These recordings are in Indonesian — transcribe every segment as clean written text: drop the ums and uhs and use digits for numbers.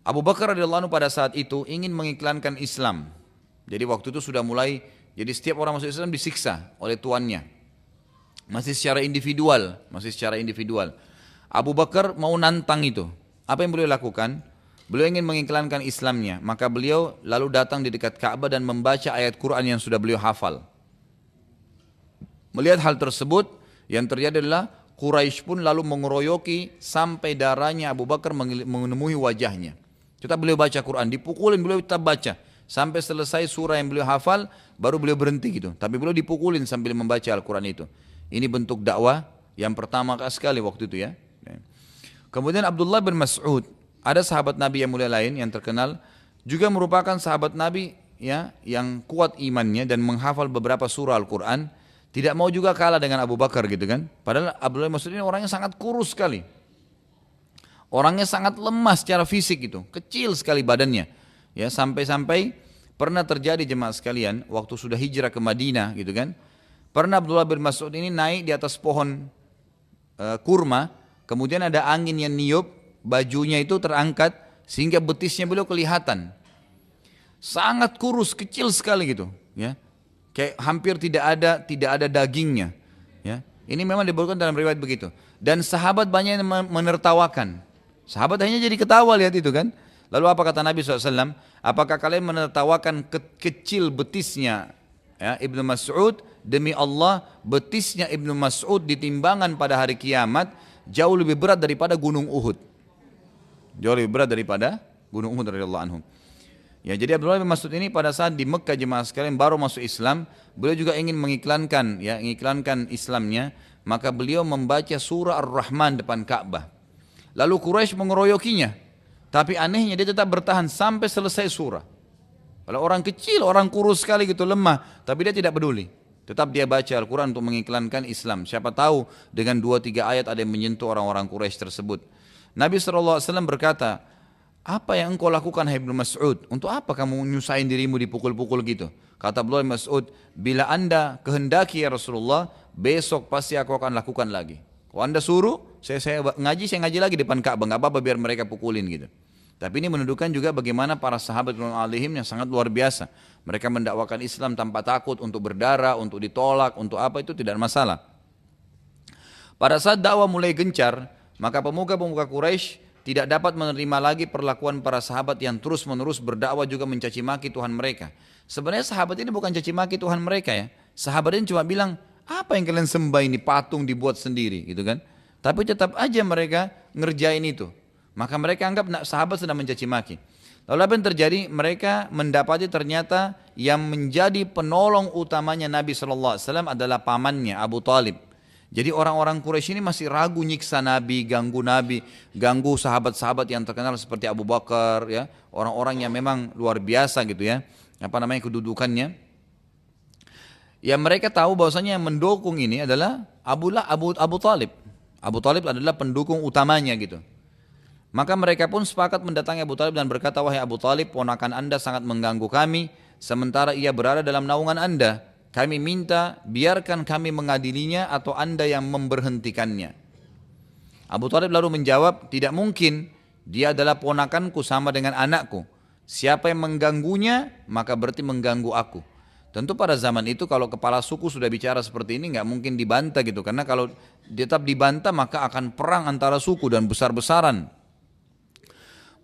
Abu Bakar radhiyallahu anhu pada saat itu ingin mengiklankan Islam. Jadi waktu itu sudah mulai, jadi setiap orang masuk Islam disiksa oleh tuannya. Masih secara individual, Abu Bakar mau nantang itu. Apa yang beliau lakukan? Beliau ingin mengiklankan Islamnya, maka beliau lalu datang di dekat Ka'bah dan membaca ayat Quran yang sudah beliau hafal. Melihat hal tersebut, yang terjadi adalah Quraisy pun lalu mengeroyoki sampai darahnya Abu Bakar menemui wajahnya. Tetap beliau baca Quran, dipukulin beliau tetap baca. Sampai selesai surah yang beliau hafal, baru beliau berhenti gitu. Tapi beliau dipukulin sambil membaca Al-Quran itu. Ini bentuk dakwah yang pertama sekali waktu itu ya. Kemudian Abdullah bin Mas'ud, ada sahabat Nabi yang mulia lain yang terkenal, juga merupakan sahabat Nabi ya yang kuat imannya dan menghafal beberapa surah Al-Quran. Tidak mau juga kalah dengan Abu Bakar gitu kan. Padahal Abdullah bin Mas'ud ini orangnya sangat kurus sekali. Orangnya sangat lemah secara fisik gitu, kecil sekali badannya. Ya, sampai-sampai pernah terjadi jemaah sekalian waktu sudah hijrah ke Madinah gitu kan. Pernah Abdullah bin Mas'ud ini naik di atas pohon kurma, kemudian ada angin yang niup, bajunya itu terangkat sehingga betisnya beliau kelihatan. Sangat kurus, kecil sekali gitu, ya. Kayak hampir tidak ada dagingnya, ya. Ini memang disebutkan dalam riwayat begitu. Dan sahabat banyak yang menertawakan. Sahabat hanya jadi ketawa lihat itu kan. Lalu apa kata Nabi SAW? Apakah kalian menertawakan kecil betisnya ya, Ibnu Mas'ud? Demi Allah, betisnya Ibnu Mas'ud di timbangan pada hari kiamat jauh lebih berat daripada gunung Uhud. Jauh lebih berat daripada gunung Uhud radhiyallahu anhum. Ya, jadi Abdullah bin Mas'ud ini pada saat di Mekah jemaah sekalian baru masuk Islam, beliau juga ingin mengiklankan Islamnya, maka beliau membaca surah Ar-Rahman depan Ka'bah. Lalu Quraisy mengeroyokinya. Tapi anehnya dia tetap bertahan sampai selesai surah. Kalau orang kecil, orang kurus sekali gitu, lemah, tapi dia tidak peduli. Tetap dia baca Al-Quran untuk mengiklankan Islam. Siapa tahu dengan 2-3 ayat ada yang menyentuh orang-orang Quraisy tersebut. Nabi SAW berkata, apa yang engkau lakukan hai Ibnu Mas'ud? Untuk apa kamu nyusahin dirimu dipukul-pukul gitu? Kata Abdullah bin Mas'ud, bila anda kehendaki ya Rasulullah, besok pasti aku akan lakukan lagi. Kalau anda suruh, saya ngaji lagi depan Ka'bah, nggak apa-apa biar mereka pukulin gitu. Tapi ini menunjukkan juga bagaimana para sahabat alaihim yang sangat luar biasa. Mereka mendakwakan Islam tanpa takut untuk berdarah, untuk ditolak, untuk apa itu tidak masalah. Pada saat dakwah mulai gencar, maka pemuka-pemuka Quraisy tidak dapat menerima lagi perlakuan para sahabat yang terus-menerus berdakwah juga mencaci maki Tuhan mereka. Sebenarnya sahabat ini bukan caci maki Tuhan mereka ya. Sahabat ini cuma bilang, apa yang kalian sembah ini, patung dibuat sendiri gitu kan. Tapi tetap aja mereka ngerjain itu. Maka mereka anggap sahabat sedang mencaci maki. Lalu apa yang terjadi? Mereka mendapati ternyata yang menjadi penolong utamanya Nabi SAW adalah pamannya Abu Talib. Jadi orang-orang Quraisy ini masih ragu nyiksa Nabi, ganggu sahabat-sahabat yang terkenal seperti Abu Bakar, ya, orang-orang yang memang luar biasa gitu ya, kedudukannya. Ya mereka tahu bahwasanya yang mendukung ini adalah Abu Talib. Abu Talib adalah pendukung utamanya gitu. Maka mereka pun sepakat mendatangi Abu Talib dan berkata, wahai Abu Talib, ponakan anda sangat mengganggu kami, sementara ia berada dalam naungan anda. Kami minta biarkan kami mengadilinya atau anda yang memberhentikannya. Abu Talib lalu menjawab, tidak mungkin, dia adalah ponakanku sama dengan anakku. Siapa yang mengganggunya, maka berarti mengganggu aku. Tentu pada zaman itu kalau kepala suku sudah bicara seperti ini nggak mungkin dibantah gitu. Karena kalau tetap dibantah maka akan perang antara suku dan besar-besaran.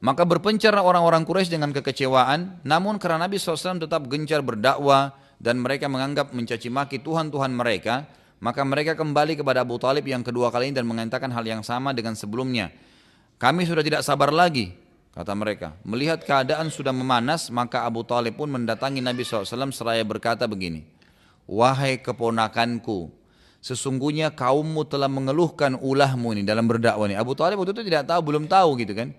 Maka berpencar orang-orang Quraisy dengan kekecewaan. Namun karena Nabi SAW tetap gencar berdakwah dan mereka menganggap mencaci maki Tuhan-Tuhan mereka, maka mereka kembali kepada Abu Talib yang kedua kali ini dan mengatakan hal yang sama dengan sebelumnya. Kami sudah tidak sabar lagi, kata mereka. Melihat keadaan sudah memanas, maka Abu Talib pun mendatangi Nabi SAW seraya berkata begini, wahai keponakanku, sesungguhnya kaummu telah mengeluhkan ulahmu ini dalam berdakwah ini. Abu Talib waktu itu tidak tahu, belum tahu gitu kan.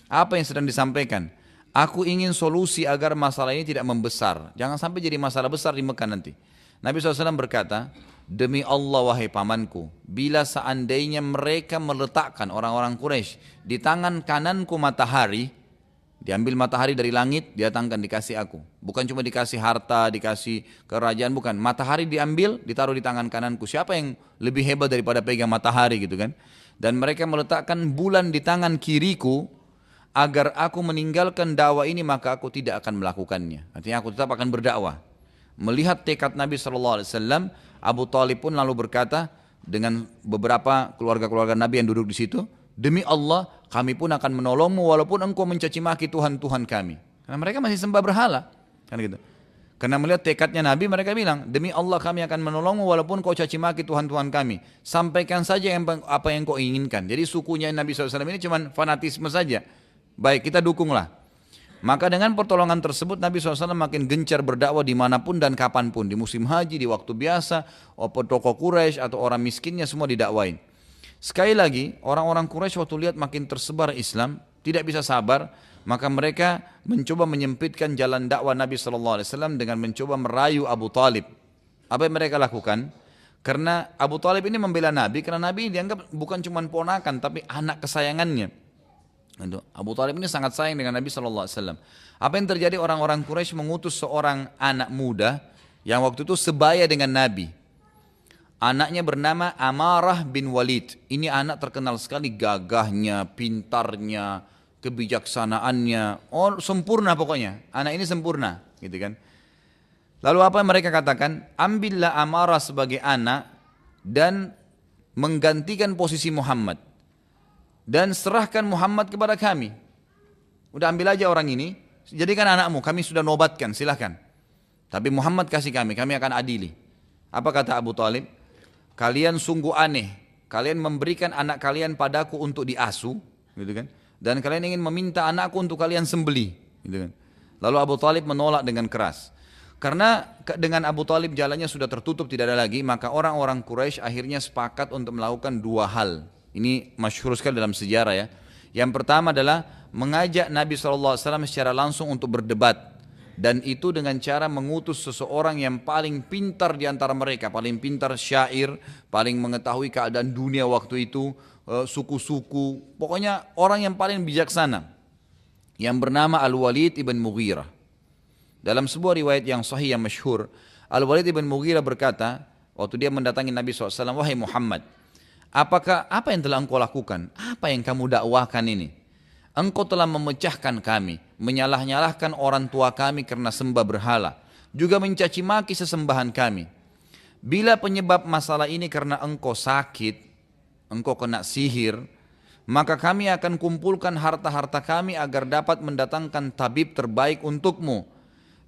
Apa yang sedang disampaikan? Aku ingin solusi agar masalah ini tidak membesar. Jangan sampai jadi masalah besar di Mekah nanti. Nabi SAW berkata, demi Allah wahai pamanku, bila seandainya mereka meletakkan orang-orang Quraisy di tangan kananku matahari, diambil matahari dari langit, didatangkan dikasih aku. Bukan cuma dikasih harta, dikasih kerajaan, bukan. Matahari diambil, ditaruh di tangan kananku. Siapa yang lebih hebat daripada pegang matahari gitu kan? Dan mereka meletakkan bulan di tangan kiriku, agar aku meninggalkan dakwah ini maka aku tidak akan melakukannya. Artinya aku tetap akan berdakwah. Melihat tekad Nabi SAW, Abu Talib pun lalu berkata dengan beberapa keluarga-keluarga Nabi yang duduk di situ, demi Allah kami pun akan menolongmu walaupun engkau mencaci maki Tuhan-Tuhan kami. Karena mereka masih sembah berhala, kan gitu. Karena melihat tekadnya Nabi, mereka bilang, demi Allah kami akan menolongmu walaupun kau caci maki Tuhan-Tuhan kami. Sampaikan saja apa yang kau inginkan. Jadi sukunya Nabi SAW ini cuma fanatisme saja. Baik, kita dukunglah. Maka dengan pertolongan tersebut Nabi SAW makin gencar berdakwah dimanapun dan kapanpun. Di musim haji, di waktu biasa, tokoh Quraisy atau orang miskinnya semua didakwain. Sekali lagi, orang-orang Quraisy waktu lihat makin tersebar Islam, tidak bisa sabar, maka mereka mencoba menyempitkan jalan dakwah Nabi SAW dengan mencoba merayu Abu Talib. Apa yang mereka lakukan? Karena Abu Talib ini membela Nabi, karena Nabi dianggap bukan cuma ponakan, tapi anak kesayangannya. Abu Talib ini sangat sayang dengan Nabi SAW. Apa yang terjadi? Orang-orang Quraisy mengutus seorang anak muda yang waktu itu sebaya dengan Nabi. Anaknya bernama Amarah bin Walid. Ini anak terkenal sekali gagahnya, pintarnya, kebijaksanaannya, sempurna pokoknya. Anak ini sempurna, gitu kan. Lalu apa yang mereka katakan? Ambillah Amarah sebagai anak dan menggantikan posisi Muhammad. Dan serahkan Muhammad kepada kami. Udah ambil aja orang ini, jadikan anakmu, kami sudah nobatkan, silahkan. Tapi Muhammad kasih kami akan adili. Apa kata Abu Talib? Kalian sungguh aneh, kalian memberikan anak kalian padaku untuk diasuh, gitu kan? Dan kalian ingin meminta anakku untuk kalian sembelih, gitu kan? Lalu Abu Talib menolak dengan keras. Karena dengan Abu Talib jalannya sudah tertutup, tidak ada lagi, maka orang-orang Quraisy akhirnya sepakat untuk melakukan dua hal. Ini masyhur sekali dalam sejarah ya. Yang pertama adalah mengajak Nabi SAW secara langsung untuk berdebat. Dan itu dengan cara mengutus seseorang yang paling pintar di antara mereka. Paling pintar syair, paling mengetahui keadaan dunia waktu itu, suku-suku. Pokoknya orang yang paling bijaksana. Yang bernama Al-Walid ibn Mughirah. Dalam sebuah riwayat yang sahih yang masyhur, Al-Walid ibn Mughirah berkata, waktu dia mendatangi Nabi SAW, wahai Muhammad, apa yang telah engkau lakukan? Apa yang kamu dakwahkan ini? Engkau telah memecahkan kami, menyalah-nyalahkan orang tua kami karena sembah berhala, juga mencaci maki sesembahan kami. Bila penyebab masalah ini karena engkau sakit, engkau kena sihir, maka kami akan kumpulkan harta-harta kami agar dapat mendatangkan tabib terbaik untukmu.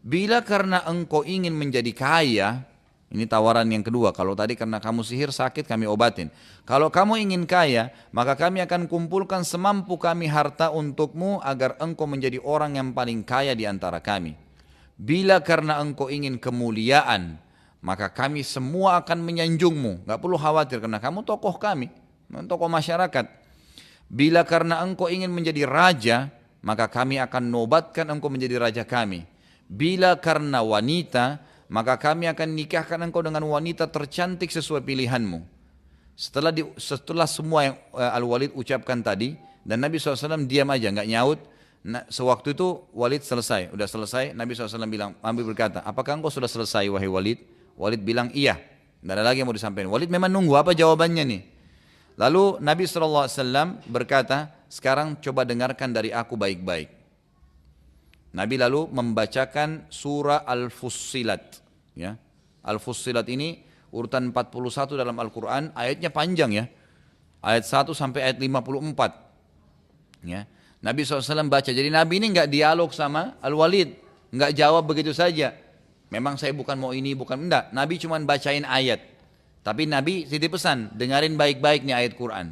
Bila karena engkau ingin menjadi kaya, ini tawaran yang kedua. Kalau tadi karena kamu sihir sakit kami obatin. Kalau kamu ingin kaya, maka kami akan kumpulkan semampu kami harta untukmu agar engkau menjadi orang yang paling kaya di antara kami. Bila karena engkau ingin kemuliaan, maka kami semua akan menyanjungmu. Gak perlu khawatir karena kamu tokoh kami, tokoh masyarakat. Bila karena engkau ingin menjadi raja, maka kami akan nobatkan engkau menjadi raja kami. Bila karena wanita, maka kami akan nikahkan engkau dengan wanita tercantik sesuai pilihanmu. Setelah semua yang Al-Walid ucapkan tadi, dan Nabi SAW diam aja, nggak nyaut. Sewaktu itu Walid selesai, udah selesai. Nabi SAW bilang, Nabi berkata, apakah engkau sudah selesai wahai Walid? Walid bilang iya, nggak ada lagi yang mau disampaikan. Walid memang nunggu apa jawabannya nih. Lalu Nabi SAW berkata, sekarang coba dengarkan dari aku baik-baik. Nabi lalu membacakan surah Al-Fussilat. Ya. Al-Fussilat ini urutan 41 dalam Al-Quran, ayatnya panjang ya. Ayat 1 sampai ayat 54. Ya. Nabi SAW baca, jadi Nabi ini enggak dialog sama Al-Walid. Enggak jawab begitu saja. Memang saya bukan mau ini, bukan, enggak. Nabi cuma bacain ayat. Tapi Nabi titip pesan, dengarin baik-baik nih ayat Quran.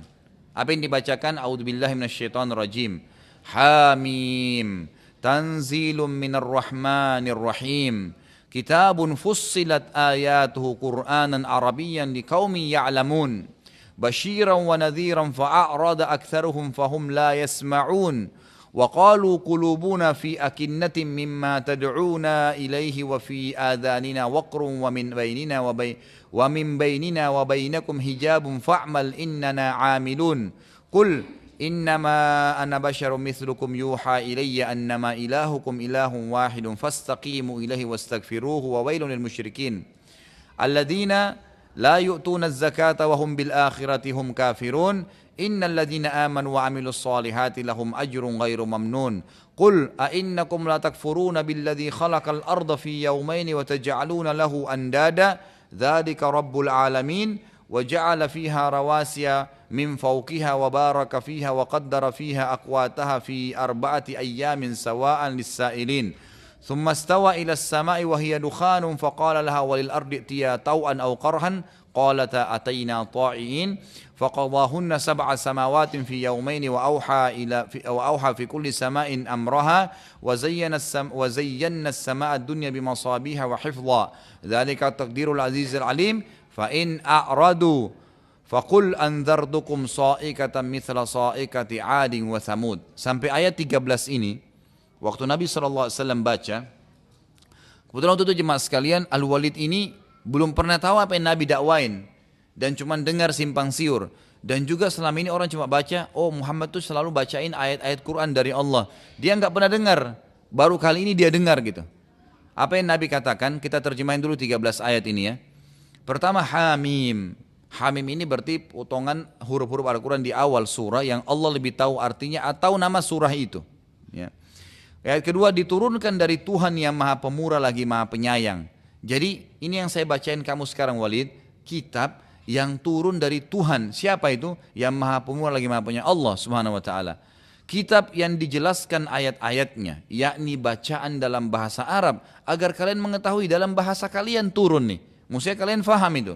Apa yang dibacakan? A'udzubillahi minasyaitonirrajim. Hamim. Tanzilum minar rahmanir rahim. Kitabun fussilat ayatuhu Qur'anan Arabiyyan liqaumin ya'lamun. Basyiran wa nadhiran fa'arada aktsaruhum fahum la yasma'un. Wa qalu qulubuna fi akinnatin mimma tad'una ilaihi wa fi adhanina waqrun wa min bainina wa bainakum hijabun fa'mal innana 'amilun. Qul innama ana basyarum mithlukum yuha ilayya annama ilahukum ilahun wahidun fastaqimu ilaihi wastaghfiruhu wa wailun lil musyrikin alladhina la yu'tuna az-zakata wa hum bil akhirati hum kafirun innal ladzina amanu wa 'amilus solihati lahum ajrun ghairu mamnun. Qul a innakum la takfuruna billadzi khalaqal arda fi yawmayn wa taj'aluna lahu andada dzalika rabbul alamin wa ja'ala fiha rawasiya min fawqiha wa baraka fiha wa qaddara fiha aqwataha fi arba'ati ayyamin sawa'an lis-sa'ilin. ثم استوى إلى السماء وهي دخان فقال لها وللأرض ائتيا طوعا أو كرها قالتا أتينا طاعين فقضاهن 7 سماوات في يومين وأوحى في كل سماء أمرها وزينا السماء الدنيا بمصابيح وحفظا ذلك التقدير العزيز العليم فإن أعرضوا فقل أنذرتكم صائقة مثل صائقة عاد وثمود. Sampai ayat 13 ini, waktu Nabi SAW baca, kebetulan waktu itu jemaah sekalian, Al-Walid ini belum pernah tahu apa yang Nabi dakwain, dan cuma dengar simpang siur. Dan juga selama ini orang cuma baca, oh Muhammad tuh selalu bacain ayat-ayat Quran dari Allah. Dia nggak pernah dengar, baru kali ini dia dengar gitu. Apa yang Nabi katakan, kita terjemahin dulu 13 ayat ini ya. Pertama, Hamim. Hamim ini berarti potongan huruf-huruf Al-Quran di awal surah yang Allah lebih tahu artinya atau nama surah itu. Ya. Ayat kedua, diturunkan dari Tuhan yang maha pemurah lagi maha penyayang. Jadi ini yang saya bacain kamu sekarang Walid, kitab yang turun dari Tuhan. Siapa itu? Yang maha pemurah lagi maha penyayang, Allah subhanahu wa ta'ala. Kitab yang dijelaskan ayat-ayatnya, yakni bacaan dalam bahasa Arab, agar kalian mengetahui dalam bahasa kalian turun nih. Maksudnya kalian faham itu.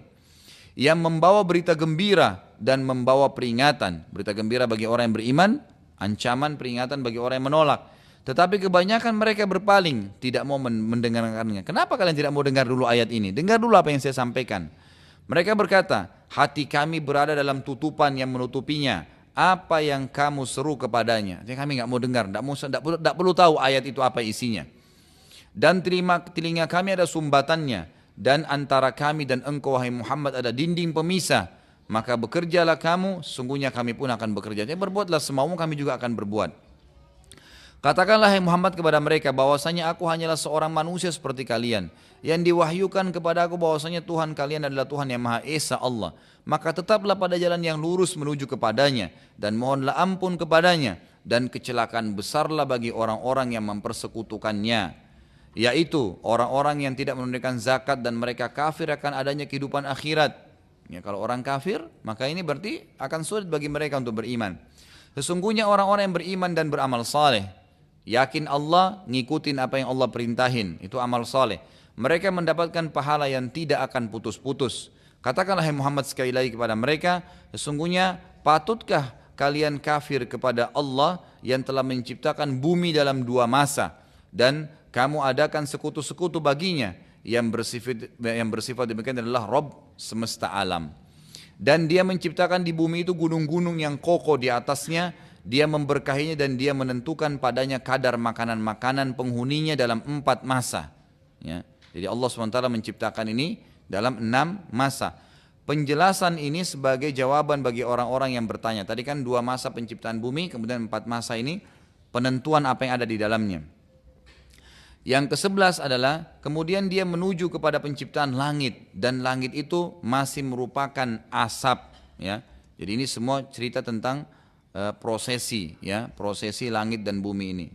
Yang membawa berita gembira dan membawa peringatan. Berita gembira bagi orang yang beriman, ancaman peringatan bagi orang yang menolak. Tetapi kebanyakan mereka berpaling, tidak mau mendengarkannya. Kenapa kalian tidak mau dengar dulu ayat ini? Dengar dulu apa yang saya sampaikan. Mereka berkata, hati kami berada dalam tutupan yang menutupinya. Apa yang kamu seru kepadanya? Jadi kami nggak mau dengar, tidak perlu tahu ayat itu apa isinya. Dan telinga kami ada sumbatannya. Dan antara kami dan engkau wahai Muhammad ada dinding pemisah. Maka bekerjalah kamu, sungguhnya kami pun akan bekerja. Jadi berbuatlah semaumu, kami juga akan berbuat. Katakanlah hai Muhammad kepada mereka bahwasanya aku hanyalah seorang manusia seperti kalian. Yang diwahyukan kepada aku bahwasanya Tuhan kalian adalah Tuhan yang Maha Esa Allah. Maka tetaplah pada jalan yang lurus menuju kepadanya. Dan mohonlah ampun kepadanya. Dan kecelakaan besarlah bagi orang-orang yang mempersekutukannya. Yaitu orang-orang yang tidak menunaikan zakat dan mereka kafir akan adanya kehidupan akhirat. Ya, kalau orang kafir maka ini berarti akan sulit bagi mereka untuk beriman. Sesungguhnya orang-orang yang beriman dan beramal saleh, yakin Allah, ngikutin apa yang Allah perintahin, itu amal saleh. Mereka mendapatkan pahala yang tidak akan putus-putus. Katakanlah hai Muhammad sekali lagi kepada mereka, sesungguhnya patutkah kalian kafir kepada Allah yang telah menciptakan bumi dalam 2 masa dan kamu adakan sekutu-sekutu baginya yang bersifat demikian adalah Rabb semesta alam. Dan dia menciptakan di bumi itu gunung-gunung yang kokoh di atasnya, dia memberkahinya dan dia menentukan padanya kadar makanan-makanan penghuninya dalam 4 masa. Ya. Jadi Allah SWT menciptakan ini dalam 6 masa. Penjelasan ini sebagai jawaban bagi orang-orang yang bertanya. Tadi kan 2 masa penciptaan bumi, kemudian 4 masa ini penentuan apa yang ada di dalamnya. Yang ke-11 adalah kemudian dia menuju kepada penciptaan langit dan langit itu masih merupakan asap ya. Jadi ini semua cerita tentang prosesi ya, prosesi langit dan bumi ini.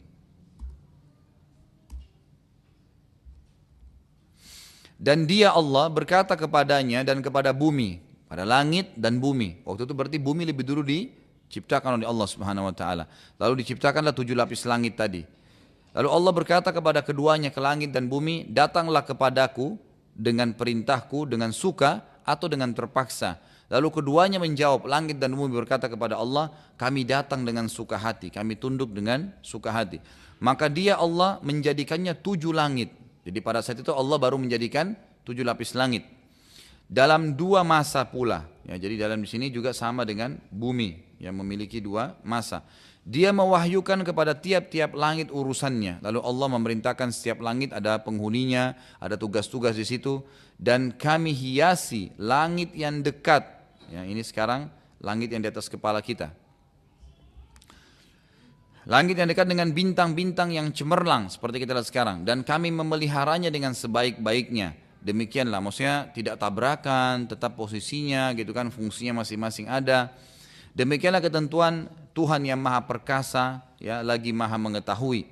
Dan dia Allah berkata kepadanya dan kepada bumi, pada langit dan bumi. Waktu itu berarti bumi lebih dulu diciptakan oleh Allah Subhanahu wa taala. Lalu diciptakanlah 7 lapis langit tadi. Lalu Allah berkata kepada keduanya, ke langit dan bumi, datanglah kepadaku dengan perintahku, dengan suka atau dengan terpaksa. Lalu keduanya menjawab, langit dan bumi berkata kepada Allah, kami datang dengan suka hati, kami tunduk dengan suka hati. Maka dia Allah menjadikannya 7 langit. Jadi pada saat itu Allah baru menjadikan 7 lapis langit. Dalam 2 masa pula. Ya, jadi dalam di sini juga sama dengan bumi yang memiliki 2 masa. Dia mewahyukan kepada tiap-tiap langit urusannya. Lalu Allah memerintahkan setiap langit ada penghuninya, ada tugas-tugas di situ. Dan kami hiasi langit yang dekat. Ya, ini sekarang langit yang di atas kepala kita. Langit yang dekat dengan bintang-bintang yang cemerlang seperti kita lihat sekarang. Dan kami memeliharanya dengan sebaik-baiknya. Demikianlah, maksudnya tidak tabrakan, tetap posisinya gitu kan, fungsinya masing-masing ada. Demikianlah ketentuan Tuhan yang maha perkasa, ya, lagi maha mengetahui.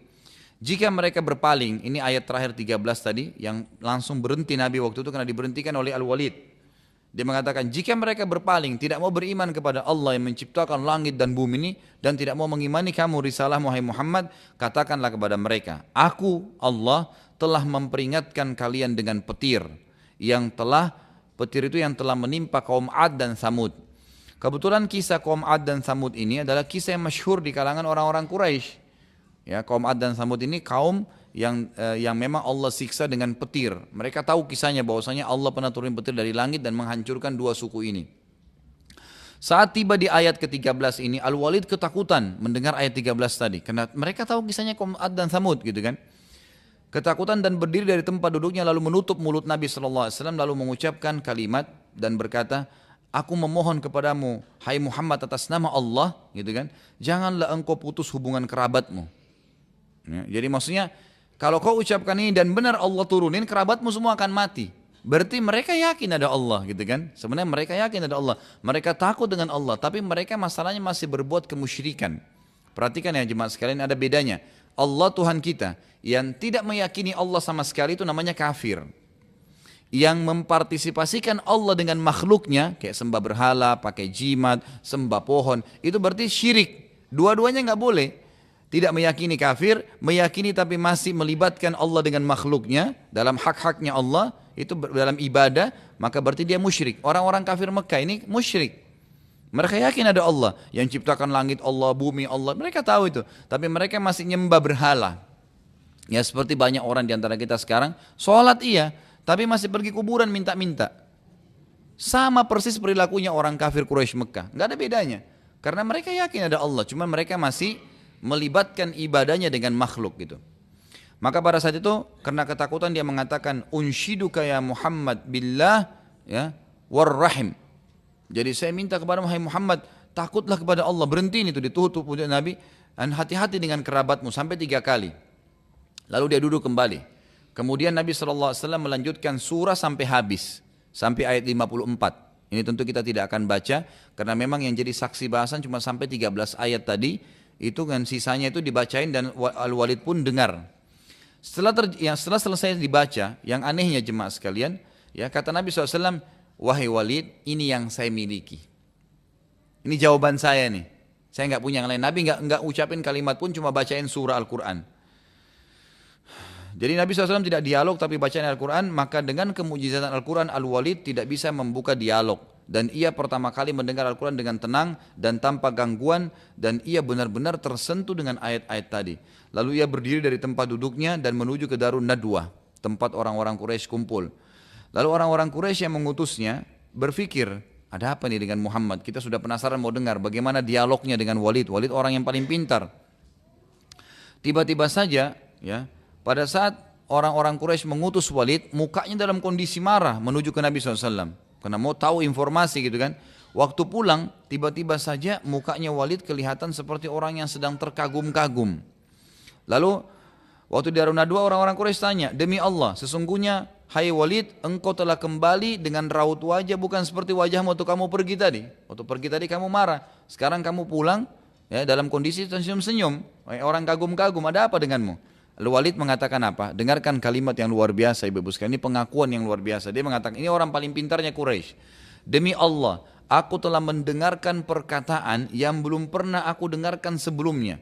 Jika mereka berpaling, ini ayat terakhir 13 tadi, yang langsung berhenti Nabi waktu itu karena diberhentikan oleh Al-Walid. Dia mengatakan, jika mereka berpaling, tidak mau beriman kepada Allah yang menciptakan langit dan bumi ini, dan tidak mau mengimani kamu risalah Muhammad Muhammad, katakanlah kepada mereka, aku Allah telah memperingatkan kalian dengan petir, petir itu yang telah menimpa kaum Ad dan Samud. Kebetulan kisah kaum Ad dan Samud ini adalah kisah yang masyhur di kalangan orang-orang Quraisy. Ya, kaum Ad dan Samud ini kaum yang memang Allah siksa dengan petir. Mereka tahu kisahnya bahwasanya Allah pernah turun petir dari langit dan menghancurkan dua suku ini. Saat tiba di ayat ke-13 ini, Al-Walid ketakutan mendengar ayat 13 tadi. Karena mereka tahu kisahnya kaum Ad dan Samud gitu kan. Ketakutan dan berdiri dari tempat duduknya lalu menutup mulut Nabi SAW lalu mengucapkan kalimat dan berkata, aku memohon kepadamu, hai Muhammad atas nama Allah, gitu kan, janganlah engkau putus hubungan kerabatmu. Ya, jadi maksudnya, kalau kau ucapkan ini dan benar Allah turunin, kerabatmu semua akan mati. Berarti mereka yakin ada Allah gitu kan. Sebenarnya mereka yakin ada Allah. Mereka takut dengan Allah. Tapi mereka masalahnya masih berbuat kemusyrikan. Perhatikan ya jemaat sekalian, ada bedanya. Allah Tuhan kita yang tidak meyakini Allah sama sekali itu namanya kafir. Yang mempartisipasikan Allah dengan makhluknya, kayak sembah berhala, pakai jimat, sembah pohon, itu berarti syirik. Dua-duanya nggak boleh. Tidak meyakini kafir, meyakini tapi masih melibatkan Allah dengan makhluknya dalam hak-haknya Allah, itu dalam ibadah, maka berarti dia musyrik. Orang-orang kafir Mekah ini musyrik. Mereka yakin ada Allah yang ciptakan langit Allah, bumi Allah, mereka tahu itu. Tapi mereka masih nyembah berhala. Ya seperti banyak orang di antara kita sekarang, sholat iya, tapi masih pergi kuburan minta-minta. Sama persis perilakunya orang kafir Quraisy Mekah, nggak ada bedanya. Karena mereka yakin ada Allah, cuma mereka masih melibatkan ibadahnya dengan makhluk gitu. Maka pada saat itu karena ketakutan dia mengatakan unsyiduka ya Muhammad billah ya warrahim. Jadi saya minta kepada Muhammad, takutlah kepada Allah. Berhenti itu ditutup oleh Nabi, dan hati-hati dengan kerabatmu sampai 3 kali. Lalu dia duduk kembali. Kemudian Nabi SAW melanjutkan surah sampai habis, sampai ayat 54. Ini tentu kita tidak akan baca karena memang yang jadi saksi bahasan cuma sampai 13 ayat tadi. Itu kan sisanya itu dibacain dan Al-Walid pun dengar. Setelah selesai dibaca, yang anehnya jemaah sekalian, ya kata Nabi SAW, wahai Walid, ini yang saya miliki. Ini jawaban saya nih. Saya nggak punya yang lain. Nabi nggak ucapin kalimat pun, cuma bacain surah Al-Quran. Jadi Nabi SAW tidak dialog tapi bacain Al-Quran, maka dengan kemujizatan Al-Quran, Al-Walid tidak bisa membuka dialog. Dan ia pertama kali mendengar Al-Quran dengan tenang dan tanpa gangguan, dan ia benar-benar tersentuh dengan ayat-ayat tadi. Lalu ia berdiri dari tempat duduknya dan menuju ke Darun Nadwah, tempat orang-orang Quraisy kumpul. Lalu orang-orang Quraisy yang mengutusnya berpikir, ada apa nih dengan Muhammad? Kita sudah penasaran mau dengar bagaimana dialognya dengan Walid. Walid orang yang paling pintar. Tiba-tiba saja, ya, pada saat orang-orang Quraisy mengutus Walid, mukanya dalam kondisi marah menuju ke Nabi SAW. Karena mau tahu informasi gitu kan. Waktu pulang, tiba-tiba saja mukanya Walid kelihatan seperti orang yang sedang terkagum-kagum. Lalu, waktu di Darun Nadwa orang-orang Quraisy tanya, demi Allah, sesungguhnya, hai Walid, engkau telah kembali dengan raut wajah bukan seperti wajahmu waktu kamu pergi tadi. Waktu pergi tadi kamu marah, sekarang kamu pulang ya dalam kondisi senyum-senyum. Orang kagum-kagum, ada apa denganmu? Lalu Walid mengatakan apa? Dengarkan kalimat yang luar biasa Ibu sekalian. Ini pengakuan yang luar biasa. Dia mengatakan, ini orang paling pintarnya Quraisy. Demi Allah, aku telah mendengarkan perkataan yang belum pernah aku dengarkan sebelumnya.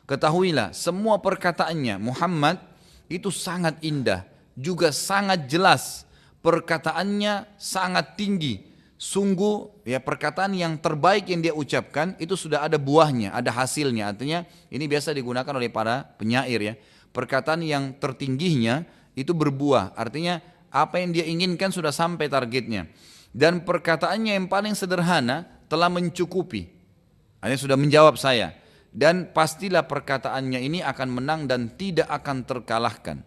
Ketahuilah, semua perkataannya Muhammad itu sangat indah, juga sangat jelas. Perkataannya sangat tinggi. Sungguh ya perkataan yang terbaik yang dia ucapkan itu sudah ada buahnya, ada hasilnya. Artinya ini biasa digunakan oleh para penyair ya. Perkataan yang tertingginya itu berbuah, artinya apa yang dia inginkan sudah sampai targetnya. Dan perkataannya yang paling sederhana telah mencukupi, hanya sudah menjawab saya. Dan pastilah perkataannya ini akan menang dan tidak akan terkalahkan.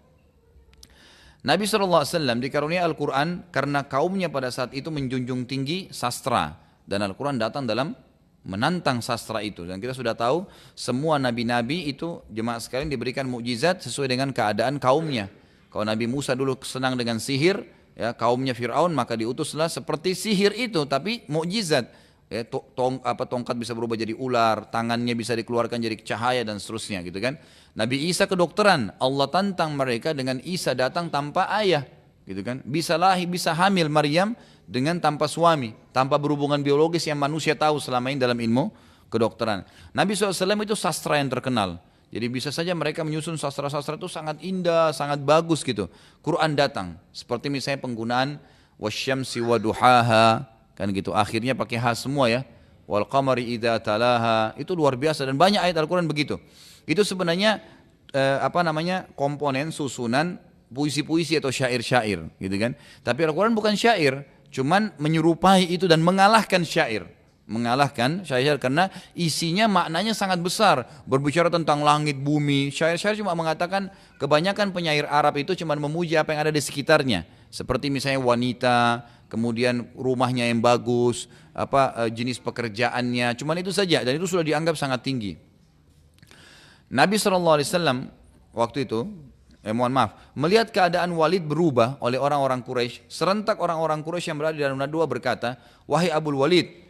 Nabi SAW dikarunia Al-Quran karena kaumnya pada saat itu menjunjung tinggi sastra. Dan Al-Quran datang dalam menantang sastra itu. Dan kita sudah tahu semua nabi-nabi itu jemaah sekalian diberikan mukjizat sesuai dengan keadaan kaumnya. Kalau Nabi Musa dulu senang dengan sihir, ya kaumnya Fir'aun, maka diutuslah seperti sihir itu tapi mukjizat Ya, tongkat bisa berubah jadi ular, tangannya bisa dikeluarkan jadi cahaya dan seterusnya gitu kan. Nabi Isa kedokteran, Allah tantang mereka dengan Isa datang tanpa ayah gitu kan. Bisa lahir, bisa hamil Maryam dengan tanpa suami, tanpa berhubungan biologis yang manusia tahu selama ini dalam ilmu kedokteran. Nabi SAW itu sastra yang terkenal. Jadi bisa saja mereka menyusun sastra-sastra itu sangat indah, sangat bagus gitu. Quran datang, seperti misalnya penggunaan wasyamsi waduhaha, kan gitu. Akhirnya pakai ha semua ya. Wal qamari idza talaha, itu luar biasa dan banyak ayat Al-Quran begitu. Itu sebenarnya komponen susunan puisi-puisi atau syair-syair gitu kan. Tapi Al-Quran bukan syair, cuman menyerupai itu dan mengalahkan syair. Mengalahkan syair karena isinya maknanya sangat besar, berbicara tentang langit bumi. Syair-syair cuma mengatakan, kebanyakan penyair Arab itu cuma memuji apa yang ada di sekitarnya, seperti misalnya wanita, kemudian rumahnya yang bagus, jenis pekerjaannya, cuman itu saja, dan itu sudah dianggap sangat tinggi. Nabi SAW waktu itu melihat keadaan Walid berubah oleh orang-orang Quraisy. Serentak orang-orang Quraisy yang berada di dalam dua berkata, wahai Abul Walid,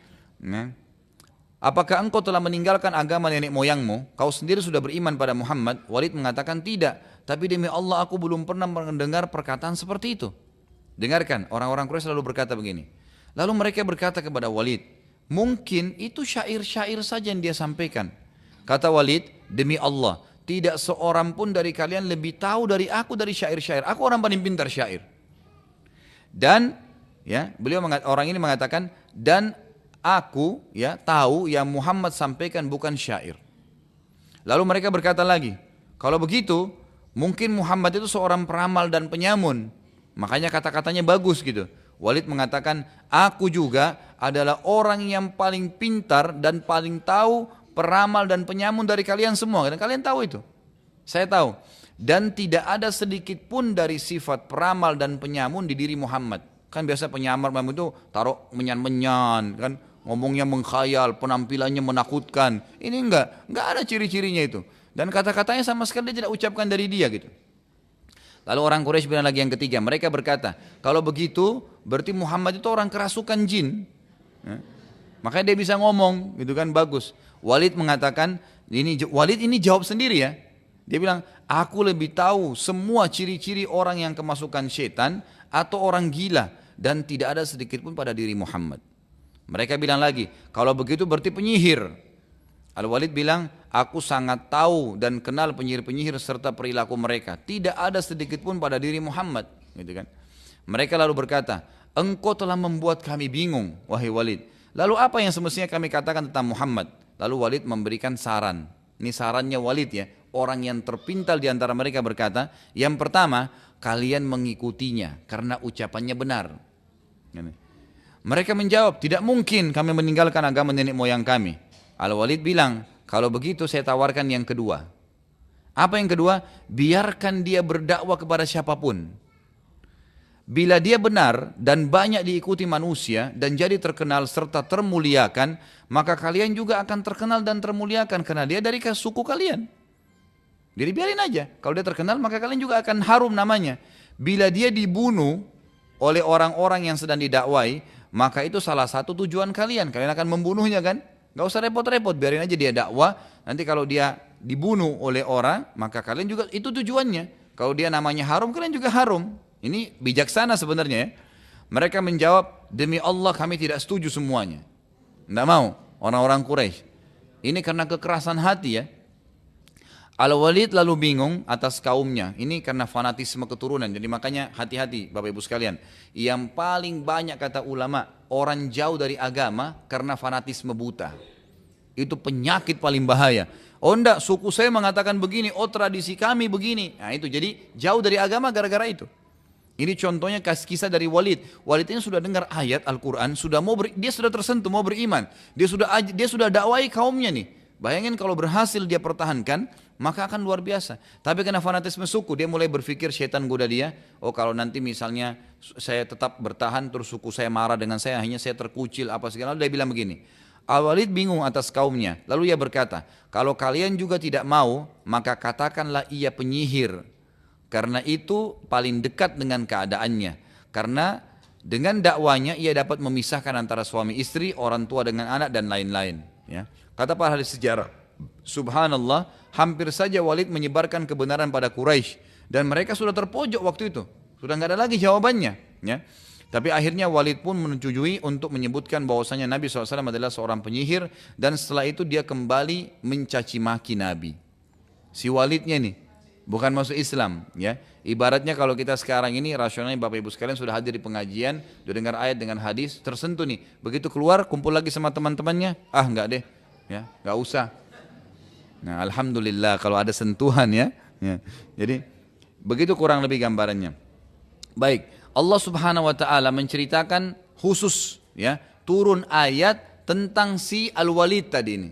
apakah engkau telah meninggalkan agama nenek moyangmu? Kau sendiri sudah beriman pada Muhammad. Walid mengatakan tidak, tapi demi Allah aku belum pernah mendengar perkataan seperti itu. Dengarkan, orang-orang Quraisy selalu berkata begini. Lalu mereka berkata kepada Walid, mungkin itu syair-syair saja yang dia sampaikan. Kata Walid, demi Allah, tidak seorang pun dari kalian lebih tahu dari aku dari syair-syair. Aku orang paling pintar syair. Dan ya, orang ini mengatakan, dan aku tahu yang Muhammad sampaikan bukan syair. Lalu mereka berkata lagi, kalau begitu mungkin Muhammad itu seorang peramal dan penyamun. Makanya kata-katanya bagus gitu. Walid mengatakan, aku juga adalah orang yang paling pintar dan paling tahu peramal dan penyamun dari kalian semua. Dan kalian tahu itu. Saya tahu. Dan tidak ada sedikit pun dari sifat peramal dan penyamun di diri Muhammad. Kan biasa penyamar itu taruh menyan-menyan kan. Ngomongnya mengkhayal, penampilannya menakutkan. Ini enggak ada ciri-cirinya itu. Dan kata-katanya sama sekali dia tidak ucapkan dari dia gitu. Lalu orang Quraisy bilang lagi yang ketiga, mereka berkata, kalau begitu berarti Muhammad itu orang kerasukan jin. Makanya dia bisa ngomong gitu kan, bagus. Walid mengatakan, Walid ini jawab sendiri ya. Dia bilang, aku lebih tahu semua ciri-ciri orang yang kemasukan setan atau orang gila dan tidak ada sedikit pun pada diri Muhammad. Mereka bilang lagi, kalau begitu berarti penyihir. Al-Walid bilang, aku sangat tahu dan kenal penyihir-penyihir serta perilaku mereka. Tidak ada sedikit pun pada diri Muhammad. Gitu kan. Mereka lalu berkata, engkau telah membuat kami bingung, wahai Walid. Lalu apa yang semestinya kami katakan tentang Muhammad? Lalu Walid memberikan saran. Ini sarannya Walid ya. Orang yang terpintal di antara mereka berkata, yang pertama, kalian mengikutinya karena ucapannya benar. Mereka menjawab, tidak mungkin kami meninggalkan agama nenek moyang kami. Al-Walid bilang, kalau begitu saya tawarkan yang kedua. Apa yang kedua? Biarkan dia berdakwah kepada siapapun. Bila dia benar dan banyak diikuti manusia dan jadi terkenal serta termuliakan, maka kalian juga akan terkenal dan termuliakan karena dia dari suku kalian. Jadi biarin aja, kalau dia terkenal maka kalian juga akan harum namanya. Bila dia dibunuh oleh orang-orang yang sedang didakwai, maka itu salah satu tujuan kalian akan membunuhnya kan? Gak usah repot-repot, biarin aja dia dakwah. Nanti kalau dia dibunuh oleh orang, maka kalian juga itu tujuannya. Kalau dia namanya harum, kalian juga harum. Ini bijaksana sebenarnya ya. Mereka menjawab, demi Allah kami tidak setuju semuanya. Tidak mau, orang-orang Quraisy. Ini karena kekerasan hati ya. Al-Walid lalu bingung atas kaumnya. Ini karena fanatisme keturunan. Jadi makanya hati-hati Bapak Ibu sekalian. Yang paling banyak kata ulama, orang jauh dari agama karena fanatisme buta. Itu penyakit paling bahaya. Oh enggak, suku saya mengatakan begini, oh tradisi kami begini. Nah itu, jadi jauh dari agama gara-gara itu. Ini contohnya kisah dari Walid. Walid ini sudah dengar ayat Al-Quran, dia sudah tersentuh, mau beriman. Dia sudah dakwai kaumnya nih. Bayangin kalau berhasil dia pertahankan, maka akan luar biasa. Tapi karena fanatisme suku, dia mulai berpikir syaitan goda dia. Oh kalau nanti misalnya saya tetap bertahan, terus suku saya marah dengan saya, akhirnya saya terkucil, apa segala. Lalu dia bilang begini, Al-Walid bingung atas kaumnya. Lalu ia berkata, kalau kalian juga tidak mau, maka katakanlah ia penyihir. Karena itu paling dekat dengan keadaannya. Karena Dengan dakwanya ia dapat memisahkan antara suami istri, orang tua dengan anak dan lain-lain. Ya. Kata para ahli sejarah, subhanallah, hampir saja Walid menyebarkan kebenaran pada Quraisy dan mereka sudah terpojok waktu itu, sudah nggak ada lagi jawabannya. Ya. Tapi akhirnya Walid pun menyetujui untuk menyebutkan bahwasanya Nabi SAW adalah seorang penyihir dan setelah itu dia kembali mencaci maki Nabi. Si Walidnya nih, bukan masuk Islam, ya. Ibaratnya kalau kita sekarang ini rasionalnya Bapak Ibu sekalian sudah hadir di pengajian, sudah dengar ayat dengan hadis, tersentuh nih. Begitu keluar kumpul lagi sama teman-temannya, enggak deh, ya, enggak usah. Nah, alhamdulillah kalau ada sentuhan ya. Jadi begitu kurang lebih gambarannya. Baik, Allah Subhanahu wa taala menceritakan khusus ya, turun ayat tentang si Al-Walid tadi ini.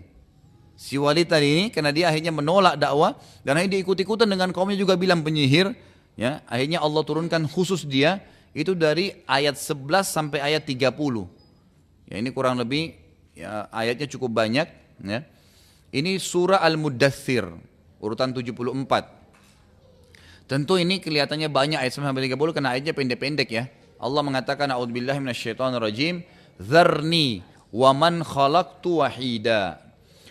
Si Walid tadi ini karena dia akhirnya menolak dakwah dan akhirnya dia ikut-ikutan dengan kaumnya juga bilang penyihir, ya. Akhirnya Allah turunkan khusus dia itu dari ayat 11 sampai ayat 30. Ya, ini kurang lebih ya, ayatnya cukup banyak, ya. Ini surah Al-Muddathir urutan 74. Tentu ini kelihatannya banyak ayat sampai 30 karena ayatnya pendek-pendek ya. Allah mengatakan a'udzubillahi minasyaitonirrajim, "Dzarni wa man khalaqtu wahida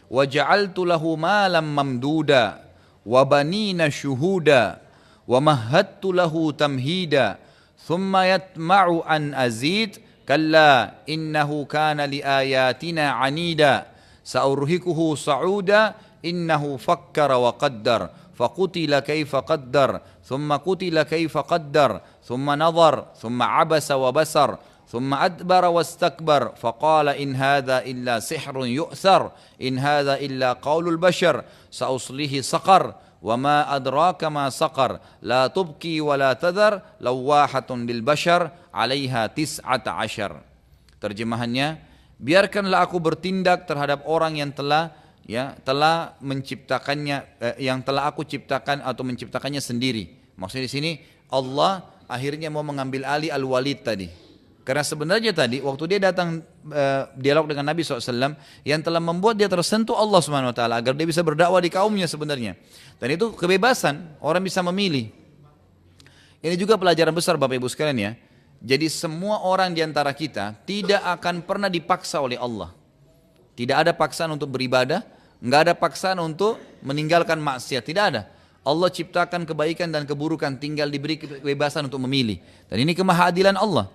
wa ja'altu lahu malam mamduda wa banina syuhuda wa mahhattu lahu tamhida thumma yatma'u an azid kalla innahu kana li ayatina anida sa'urhikuhu sa'uda innahu fakkara wa qaddar faqutila kaifa qaddar thumma qutila kaifa qaddar thumma nadhar thumma abasa wa basar ثم أدبر واستكبر فقال إن هذا إلا سحر يؤثر إن هذا إلا قول البشر سأصليه سقر وما أدراك ما سقر لا تبكي ولا تذر لواحة للبشر عليها 19. Terjemahannya, biarkanlah aku bertindak terhadap orang yang telah menciptakannya, yang telah aku ciptakan atau menciptakannya sendiri. Maksudnya di sini Allah akhirnya mau mengambil alih Al-Walid tadi. Karena sebenarnya tadi waktu dia datang dialog dengan Nabi SAW, yang telah membuat dia tersentuh Allah SWT agar dia bisa berdakwah di kaumnya sebenarnya. Dan itu kebebasan, orang bisa memilih. Ini juga pelajaran besar Bapak Ibu sekalian ya. Jadi semua orang di antara kita tidak akan pernah dipaksa oleh Allah. Tidak ada paksaan untuk beribadah, nggak ada paksaan untuk meninggalkan maksiat, tidak ada. Allah ciptakan kebaikan dan keburukan, tinggal diberi kebebasan untuk memilih. Dan ini kemahadilan Allah.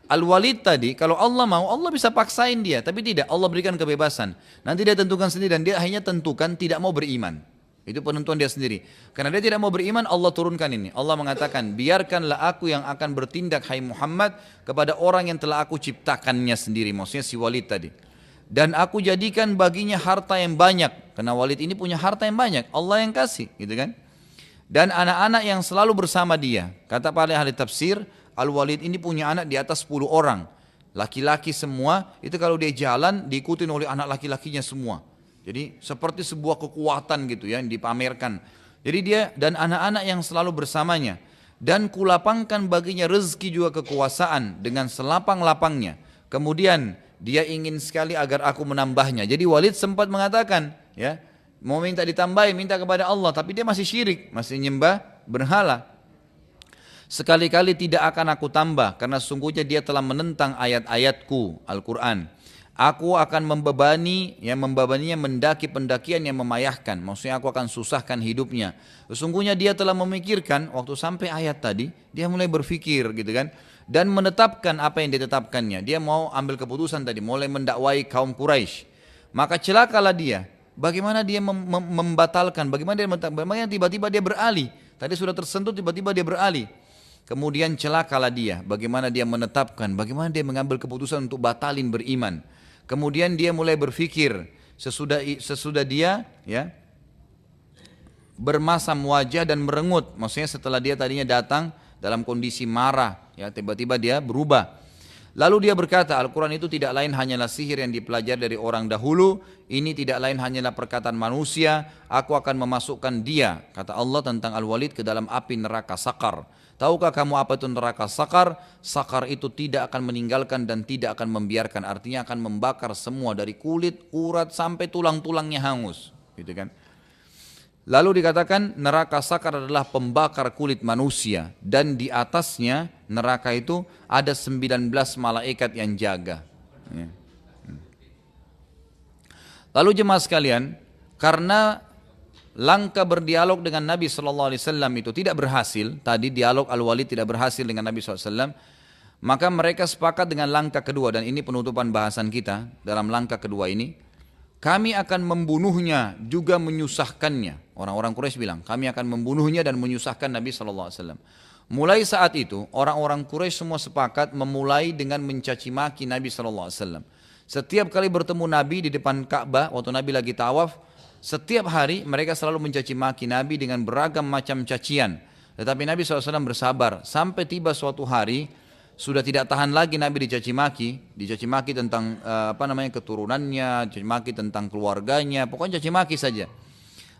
Al-Walid tadi, kalau Allah mau, Allah bisa paksain dia, tapi tidak, Allah berikan kebebasan. Nanti dia tentukan sendiri dan dia akhirnya tentukan tidak mau beriman. Itu penentuan dia sendiri. Karena dia tidak mau beriman, Allah turunkan ini. Allah mengatakan, biarkanlah aku yang akan bertindak, hai Muhammad, kepada orang yang telah aku ciptakannya sendiri. Maksudnya si Walid tadi. Dan aku jadikan baginya harta yang banyak. Karena Walid ini punya harta yang banyak, Allah yang kasih, gitu kan. Dan anak-anak yang selalu bersama dia. Kata para ahli tafsir, Al-Walid ini punya anak di atas 10 orang. Laki-laki semua, itu kalau dia jalan diikutin oleh anak laki-lakinya semua. Jadi seperti sebuah kekuatan gitu ya, yang dipamerkan. Jadi dia dan anak-anak yang selalu bersamanya. Dan kulapangkan baginya rezeki juga kekuasaan dengan selapang-lapangnya. Kemudian dia ingin sekali agar aku menambahnya. Jadi Walid sempat mengatakan, ya, mau minta ditambahi, minta kepada Allah. Tapi dia masih syirik, masih nyembah berhala. Sekali-kali tidak akan aku tambah karena sesungguhnya dia telah menentang ayat-ayatku Al-Quran. Aku akan membebaninya mendaki pendakian yang memayahkan. Maksudnya aku akan susahkan hidupnya. Sesungguhnya dia telah memikirkan waktu sampai ayat tadi, dia mulai berpikir gitu kan. Dan menetapkan apa yang ditetapkannya. Dia mau ambil keputusan tadi, mulai mendakwai kaum Quraisy. Maka celakalah dia. Bagaimana dia membatalkan, bagaimana tiba-tiba dia beralih. Tadi sudah tersentuh, tiba-tiba dia beralih. Kemudian celakalah dia, bagaimana dia menetapkan, bagaimana dia mengambil keputusan untuk batalin beriman. Kemudian dia mulai berpikir sesudah dia ya bermasam wajah dan merengut. Maksudnya setelah dia tadinya datang dalam kondisi marah, ya tiba-tiba dia berubah. Lalu dia berkata, Al-Quran itu tidak lain hanyalah sihir yang dipelajari dari orang dahulu. Ini tidak lain hanyalah perkataan manusia. Aku akan memasukkan dia, kata Allah tentang Al-Walid, ke dalam api neraka Sakar. Tahukah kamu apa itu neraka Sakar? Sakar itu tidak akan meninggalkan dan tidak akan membiarkan. Artinya akan membakar semua dari kulit, urat sampai tulang-tulangnya hangus, gitu kan? Lalu dikatakan neraka sakar adalah pembakar kulit manusia dan di atasnya neraka itu ada 19 malaikat yang jaga. Ya. Lalu jemaah sekalian, karena langkah berdialog dengan Nabi SAW itu tidak berhasil, tadi dialog Al-Walid tidak berhasil dengan Nabi SAW, maka mereka sepakat dengan langkah kedua, dan ini penutupan bahasan kita dalam langkah kedua ini, kami akan membunuhnya juga menyusahkannya. Orang-orang Quraisy bilang, kami akan membunuhnya dan menyusahkan Nabi SAW. Mulai saat itu, orang-orang Quraisy semua sepakat memulai dengan mencaci maki Nabi SAW. Setiap kali bertemu Nabi di depan Ka'bah, waktu Nabi lagi tawaf, setiap hari mereka selalu mencaci maki Nabi dengan beragam macam cacian. Tetapi Nabi SAW bersabar, sampai tiba suatu hari, sudah tidak tahan lagi Nabi dicaci maki tentang keturunannya, dicaci maki tentang keluarganya, pokoknya caci maki saja.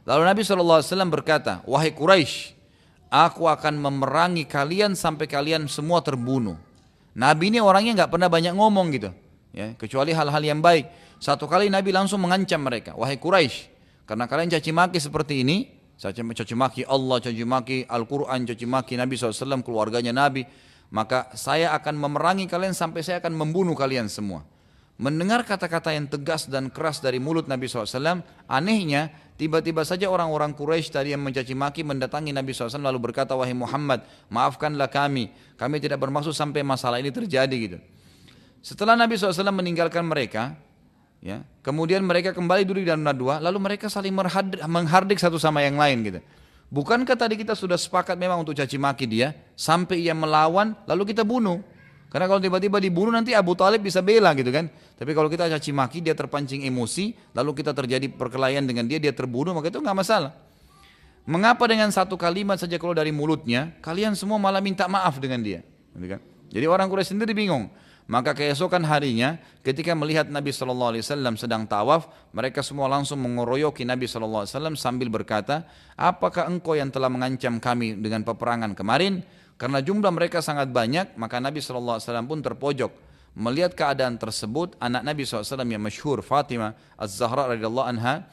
Lalu Nabi SAW berkata, wahai Quraisy, aku akan memerangi kalian sampai kalian semua terbunuh. Nabi ini orangnya nggak pernah banyak ngomong gitu, ya, kecuali hal-hal yang baik. Satu kali Nabi langsung mengancam mereka, wahai Quraisy, karena kalian caci maki seperti ini, caci maki Allah, caci maki Al-Quran, caci maki Nabi SAW, keluarganya Nabi, maka saya akan memerangi kalian sampai saya akan membunuh kalian semua. Mendengar kata-kata yang tegas dan keras dari mulut Nabi SAW, anehnya tiba-tiba saja orang-orang Quraisy tadi yang mencaci maki mendatangi Nabi SAW lalu berkata, wahai Muhammad, maafkanlah kami tidak bermaksud sampai masalah ini terjadi gitu. Setelah Nabi SAW meninggalkan mereka, ya, kemudian mereka kembali duduk di dalam dua, lalu mereka saling menghardik satu sama yang lain gitu. Bukankah tadi kita sudah sepakat memang untuk caci maki dia sampai ia melawan lalu kita bunuh? Karena kalau tiba-tiba dibunuh nanti Abu Talib bisa bela gitu kan. Tapi kalau kita caci maki dia terpancing emosi lalu kita terjadi perkelahian dengan dia terbunuh, maka itu nggak masalah. Mengapa dengan satu kalimat saja kalau dari mulutnya kalian semua malah minta maaf dengan dia? Gitu kan? Jadi orang Quraisy sendiri bingung. Maka keesokan harinya ketika melihat Nabi SAW sedang tawaf, mereka semua langsung mengeroyoki Nabi SAW sambil berkata, apakah engkau yang telah mengancam kami dengan peperangan kemarin? Karena jumlah mereka sangat banyak, maka Nabi SAW pun terpojok. Melihat keadaan tersebut, anak Nabi SAW yang masyhur, Fatimah Az-Zahra radhiyallahu anha,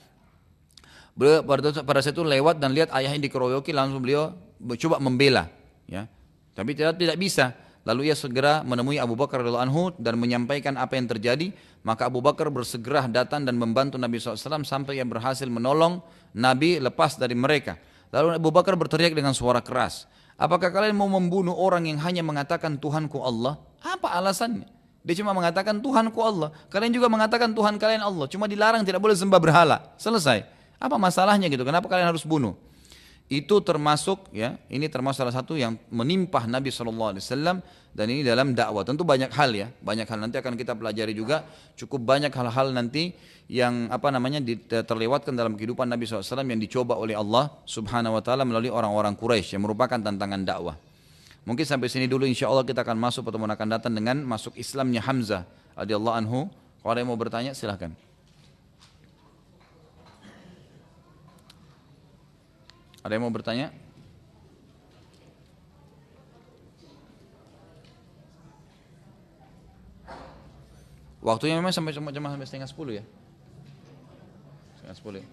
pada saat itu lewat dan lihat ayahnya dikeroyoki, langsung beliau coba membela, ya. Tapi tidak bisa. Lalu ia segera menemui Abu Bakar radhiyallahu anhu dan menyampaikan apa yang terjadi. Maka Abu Bakar bersegera datang dan membantu Nabi SAW sampai ia berhasil menolong Nabi lepas dari mereka. Lalu Abu Bakar berteriak dengan suara keras, apakah kalian mau membunuh orang yang hanya mengatakan Tuhanku Allah? Apa alasannya? Dia cuma mengatakan Tuhanku Allah. Kalian juga mengatakan Tuhan kalian Allah. Cuma dilarang tidak boleh sembah berhala. Selesai. Apa masalahnya gitu? Kenapa kalian harus bunuh? Itu termasuk, ya, ini termasuk salah satu yang menimpa Nabi SAW, dan ini dalam dakwah. Tentu banyak hal, ya, banyak hal nanti akan kita pelajari juga. Cukup banyak hal-hal nanti yang terlewatkan dalam kehidupan Nabi SAW yang dicoba oleh Allah Subhanahu Wa Taala melalui orang-orang Quraisy yang merupakan tantangan dakwah. Mungkin sampai sini dulu, insya Allah kita akan masuk pertemuan akan datang dengan masuk Islamnya Hamzah radhiyallahu anhu. Kalau ada yang mau bertanya silahkan. Ada yang mau bertanya? Waktunya memang sampai setengah 10 ya? Setengah 10 ya?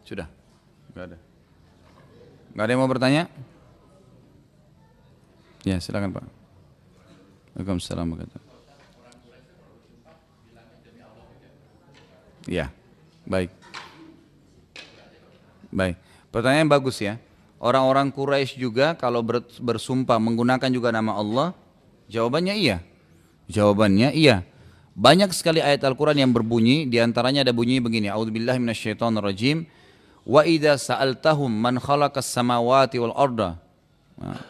Sudah? Enggak ada. Enggak ada yang mau bertanya? Ya, silakan Pak. Waalaikumsalam warahmatullahi wabarakatuh. Ya, baik. Baik. Pertanyaan bagus ya. Orang-orang Quraisy juga kalau bersumpah menggunakan juga nama Allah, jawabannya iya. Jawabannya iya. Banyak sekali ayat Al-Quran yang berbunyi, diantaranya ada bunyi begini, A'udzubillahi minasyaitonirrajim. Wa idza sa'altahum man khalaqas samawati wal arda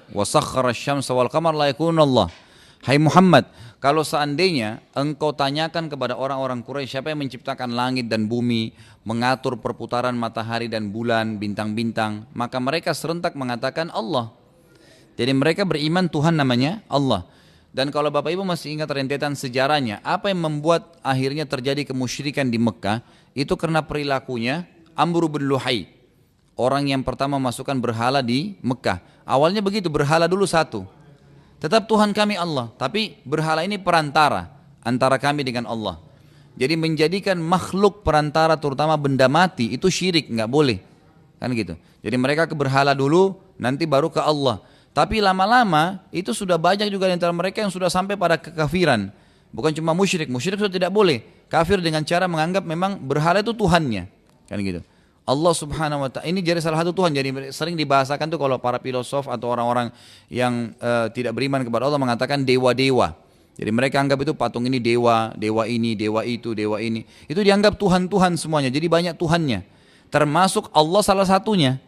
wa sakhkhara asy-syamsa wal qamara la yakunullah. Hai Muhammad, kalau seandainya engkau tanyakan kepada orang-orang Quraisy siapa yang menciptakan langit dan bumi, mengatur perputaran matahari dan bulan, bintang-bintang, maka mereka serentak mengatakan Allah. Jadi mereka beriman Tuhan namanya Allah. Dan kalau Bapak Ibu masih ingat rentetan sejarahnya, apa yang membuat akhirnya terjadi kemusyrikan di Mekah? Itu karena perilakunya Amr bin Luhai, orang yang pertama masukkan berhala di Mekah. Awalnya begitu, berhala dulu satu. Tetap Tuhan kami Allah, tapi berhala ini perantara antara kami dengan Allah. Jadi menjadikan makhluk perantara, terutama benda mati, itu syirik, nggak boleh. Kan gitu. Jadi mereka ke berhala dulu, nanti baru ke Allah. Tapi lama-lama itu sudah banyak juga di antara mereka yang sudah sampai pada kekafiran. Bukan cuma musyrik, musyrik sudah tidak boleh. Kafir dengan cara menganggap memang berhala itu Tuhannya. Kan gitu. Allah subhanahu wa ta'ala, ini jadi salah satu Tuhan. Jadi sering dibahasakan tuh kalau para filosof atau orang-orang yang tidak beriman kepada Allah mengatakan dewa-dewa. Jadi mereka anggap itu patung ini dewa, dewa ini, dewa itu, dewa ini. Itu dianggap Tuhan-Tuhan semuanya, jadi banyak Tuhannya. Termasuk Allah salah satunya.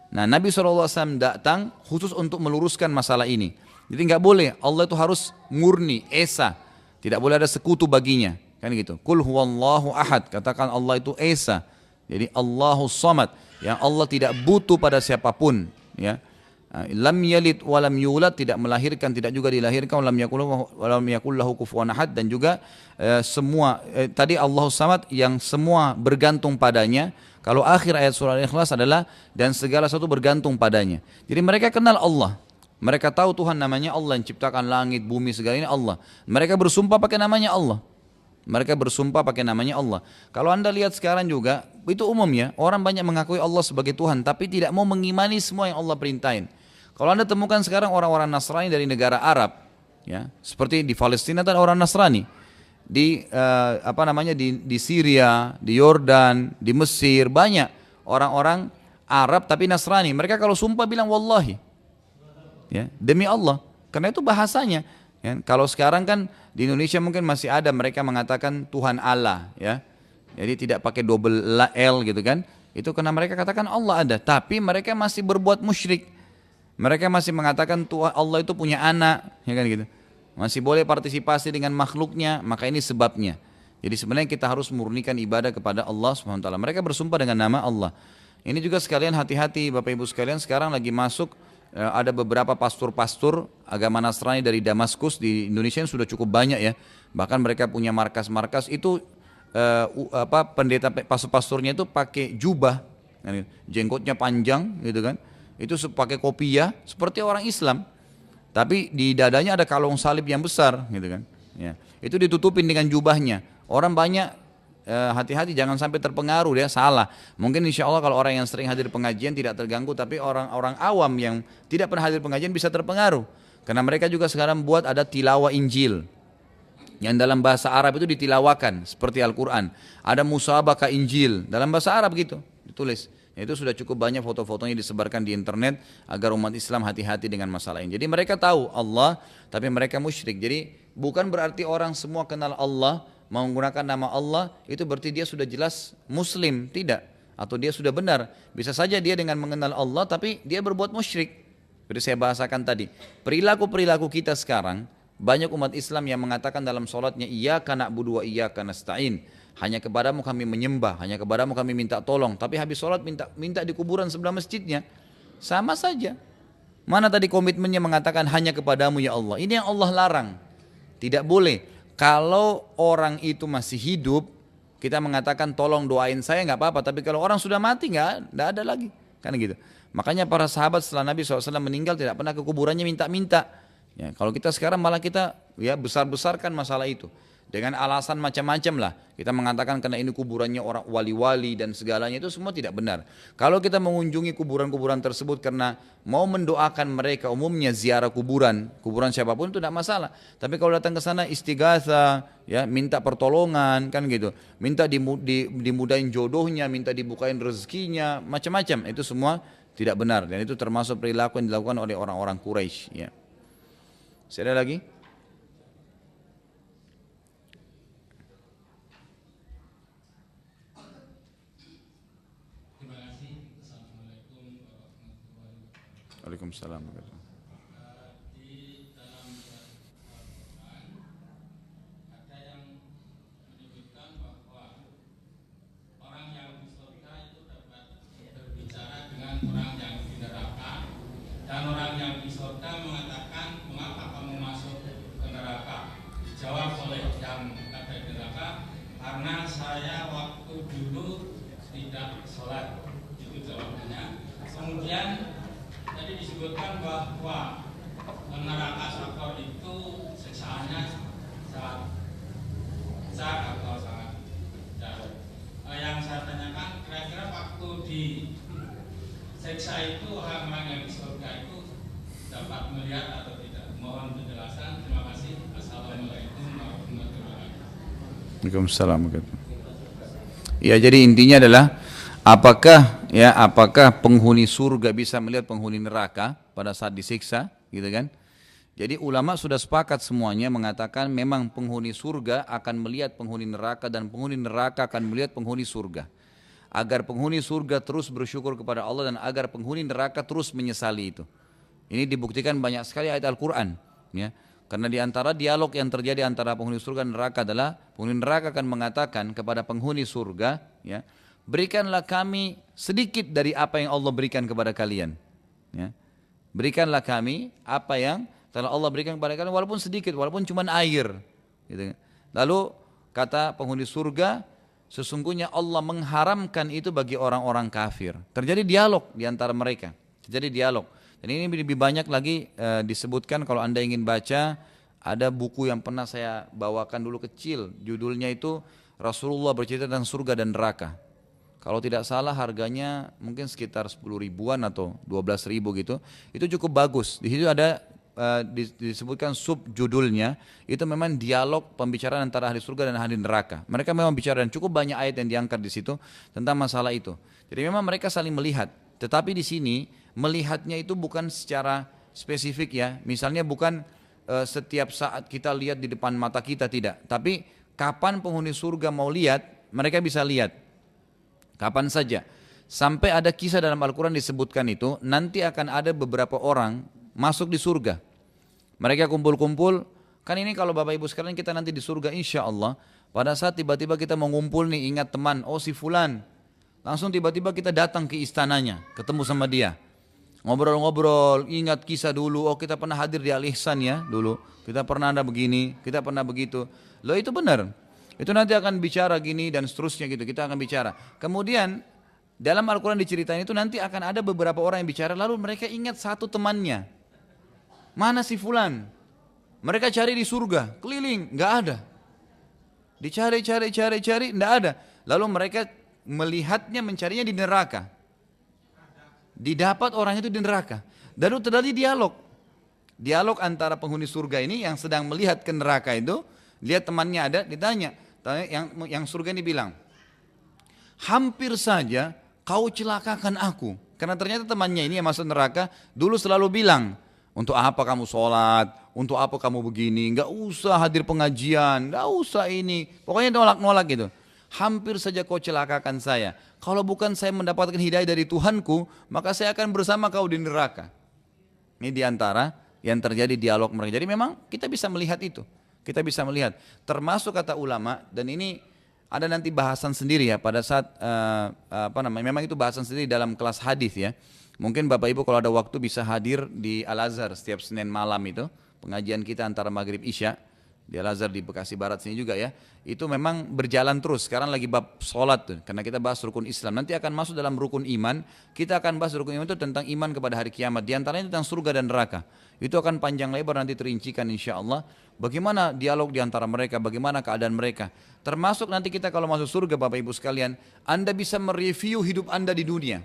Nah, Nabi SAW datang khusus untuk meluruskan masalah ini. Jadi nggak boleh, Allah itu harus murni, esa. Tidak boleh ada sekutu baginya. Kan gitu. Qul huwallahu ahad, katakan Allah itu esa. Jadi Allahus samad, yang Allah tidak butuh pada siapapun. Ya. Lam yalid walam yulad, tidak melahirkan, tidak juga dilahirkan, walam yakul lahu kufuwan ahad, dan juga tadi Allahus samad yang semua bergantung padanya. Kalau akhir ayat surah Al-Ikhlas adalah dan segala sesuatu bergantung padanya. Jadi mereka kenal Allah. Mereka tahu Tuhan namanya Allah yang ciptakan langit, bumi, segala ini Allah. Mereka bersumpah pakai namanya Allah. Mereka bersumpah pakai namanya Allah. Kalau anda lihat sekarang juga, itu umumnya orang banyak mengakui Allah sebagai Tuhan, tapi tidak mau mengimani semua yang Allah perintahin. Kalau anda temukan sekarang orang-orang Nasrani dari negara Arab, ya, seperti di Palestina ada orang Nasrani, di di Syria, di Yordan, di Mesir, banyak orang-orang Arab tapi Nasrani. Mereka kalau sumpah bilang wallahi, ya, demi Allah, karena itu bahasanya. Ya, kalau sekarang kan di Indonesia mungkin masih ada mereka mengatakan Tuhan Allah, ya, jadi tidak pakai double L gitu kan. Itu karena mereka katakan Allah ada, tapi mereka masih berbuat musyrik. Mereka masih mengatakan Tuhan Allah itu punya anak, ya kan gitu. Masih boleh partisipasi dengan makhluknya, maka ini sebabnya. Jadi sebenarnya kita harus murnikan ibadah kepada Allah SWT. Mereka bersumpah dengan nama Allah. Ini juga sekalian hati-hati Bapak Ibu sekalian, sekarang lagi masuk ada beberapa pastor-pastor agama Nasrani dari Damaskus di Indonesia yang sudah cukup banyak ya. Bahkan mereka punya markas-markas itu pendeta pastor-pastornya itu pakai jubah, jenggotnya panjang gitu kan. Itu pakai kopiah seperti orang Islam. Tapi di dadanya ada kalung salib yang besar gitu kan. Ya. Itu ditutupin dengan jubahnya. Orang banyak hati-hati jangan sampai terpengaruh, dia salah. Mungkin insya Allah kalau orang yang sering hadir pengajian tidak terganggu, tapi orang-orang awam yang tidak pernah hadir pengajian bisa terpengaruh. Karena mereka juga sekarang buat ada tilawah Injil yang dalam bahasa Arab itu ditilawakan seperti Al-Quran. Ada musabaqah Injil dalam bahasa Arab gitu ditulis. Itu sudah cukup banyak foto-fotonya disebarkan di internet agar umat Islam hati-hati dengan masalah ini. Jadi mereka tahu Allah tapi mereka musyrik. Jadi bukan berarti orang semua kenal Allah menggunakan nama Allah itu berarti dia sudah jelas muslim, tidak, atau dia sudah benar. Bisa saja dia dengan mengenal Allah tapi dia berbuat musyrik. Seperti saya bahasakan tadi, perilaku kita sekarang banyak umat Islam yang mengatakan dalam sholatnya iyyaka na'budu wa iyyaka nasta'in, hanya kepadamu kami menyembah, hanya kepadamu kami minta tolong, tapi habis sholat minta di kuburan sebelah masjidnya. Sama saja. Mana tadi komitmennya mengatakan hanya kepadamu ya Allah. Ini yang Allah larang. Tidak boleh. Kalau orang itu masih hidup, kita mengatakan tolong doain saya nggak apa-apa. Tapi kalau orang sudah mati nggak ada lagi, kan gitu. Makanya para sahabat setelah Nabi SAW meninggal tidak pernah ke kuburannya minta-minta. Ya, kalau kita sekarang malah kita ya besar-besarkan masalah itu dengan alasan macam-macam lah. Kita mengatakan karena ini kuburannya orang wali-wali dan segalanya, itu semua tidak benar. Kalau kita mengunjungi kuburan-kuburan tersebut karena mau mendoakan mereka, umumnya ziarah kuburan siapapun itu tidak masalah. Tapi kalau datang ke sana istighatha, ya minta pertolongan kan gitu, minta dimudahin jodohnya, minta dibukain rezekinya, macam-macam, itu semua tidak benar dan itu termasuk perilaku yang dilakukan oleh orang-orang Quraisy. Ya. Masih ada lagi? Waalaikumsalam. Di dalam Al-Quran ada yang menyebutkan bahwa orang yang di surga itu dapat berbicara dengan orang yang di neraka, dan orang yang di surga mengatakan mengapa kamu masuk ke neraka? Dijawab oleh yang ada di neraka, karena saya waktu di sholat, itu jawabannya. Kemudian tadi disebutkan bahwa neraka sakor itu siksaannya sangat besar atau sangat jauh. Yang saya tanyakan, kira-kira waktu di siksa itu orang-orang yang di surga itu dapat melihat atau tidak? Mohon penjelasan. Terima kasih. Assalamualaikum warahmatullahi wabarakatuh. Waalaikumsalam. Ya, jadi intinya adalah apakah penghuni surga bisa melihat penghuni neraka pada saat disiksa, gitu kan? Jadi ulama sudah sepakat semuanya mengatakan memang penghuni surga akan melihat penghuni neraka dan penghuni neraka akan melihat penghuni surga. Agar penghuni surga terus bersyukur kepada Allah dan agar penghuni neraka terus menyesali itu. Ini dibuktikan banyak sekali ayat Al-Quran, ya. Karena di antara dialog yang terjadi antara penghuni surga dan neraka adalah penghuni neraka akan mengatakan kepada penghuni surga, ya, berikanlah kami sedikit dari apa yang Allah berikan kepada kalian, ya. Berikanlah kami apa yang telah Allah berikan kepada kalian, walaupun sedikit, walaupun cuma air, gitu. Lalu kata penghuni surga, sesungguhnya Allah mengharamkan itu bagi orang-orang kafir. Terjadi dialog di antara mereka, terjadi dialog. Dan ini lebih banyak lagi disebutkan kalau Anda ingin baca, ada buku yang pernah saya bawakan dulu kecil, judulnya itu Rasulullah bercerita tentang surga dan neraka. Kalau tidak salah harganya mungkin sekitar 10 ribuan atau 12 ribu gitu. Itu cukup bagus. Di situ ada disebutkan subjudulnya, itu memang dialog pembicaraan antara ahli surga dan ahli neraka. Mereka memang bicara dan cukup banyak ayat yang diangkat di situ tentang masalah itu. Jadi memang mereka saling melihat. Tetapi di sini melihatnya itu bukan secara spesifik, ya. Misalnya bukan setiap saat kita lihat di depan mata kita, tidak. Tapi kapan penghuni surga mau lihat, mereka bisa lihat. Kapan saja. Sampai ada kisah dalam Al-Quran disebutkan itu, nanti akan ada beberapa orang masuk di surga. Mereka kumpul-kumpul, kan ini kalau Bapak Ibu sekalian kita nanti di surga insya Allah, pada saat tiba-tiba kita mau ngumpul nih, ingat teman, oh si fulan, langsung tiba-tiba kita datang ke istananya, ketemu sama dia. Ngobrol-ngobrol, ingat kisah dulu, oh kita pernah hadir di Al-Ihsan ya dulu, kita pernah ada begini, kita pernah begitu. Loh itu benar, itu nanti akan bicara gini dan seterusnya gitu, kita akan bicara. Kemudian dalam Al-Quran diceritain itu nanti akan ada beberapa orang yang bicara, lalu mereka ingat satu temannya. Mana si fulan? Mereka cari di surga, keliling, nggak ada. Dicari, nggak ada. Lalu mereka melihatnya, mencarinya di neraka. Didapat orang itu di neraka. Dan terjadi dialog. Dialog antara penghuni surga ini yang sedang melihat ke neraka itu, lihat temannya ada, ditanya. Yang surga ini bilang, hampir saja kau celakakan aku. Karena ternyata temannya ini yang masuk neraka dulu selalu bilang, untuk apa kamu sholat, untuk apa kamu begini, nggak usah hadir pengajian, nggak usah ini, pokoknya nolak-nolak gitu. Hampir saja kau celakakan saya. Kalau bukan saya mendapatkan hidayah dari Tuhanku, maka saya akan bersama kau di neraka. Ini diantara yang terjadi dialog mereka. Jadi memang kita bisa melihat itu. Kita bisa melihat. Termasuk kata ulama, dan ini ada nanti bahasan sendiri ya pada saat memang itu bahasan sendiri dalam kelas hadis ya. Mungkin Bapak Ibu kalau ada waktu bisa hadir di Al-Azhar setiap Senin malam itu, pengajian kita antara Maghrib Isya di Al-Azhar di Bekasi Barat sini juga ya. Itu memang berjalan terus. Sekarang lagi bab sholat tuh, karena kita bahas rukun Islam. Nanti akan masuk dalam rukun iman. Kita akan bahas rukun iman itu tentang iman kepada hari kiamat. Di antaranya tentang surga dan neraka. Itu akan panjang lebar nanti terincikan insya Allah. Bagaimana dialog di antara mereka, bagaimana keadaan mereka. Termasuk nanti kita kalau masuk surga Bapak Ibu sekalian, Anda bisa mereview hidup Anda di dunia.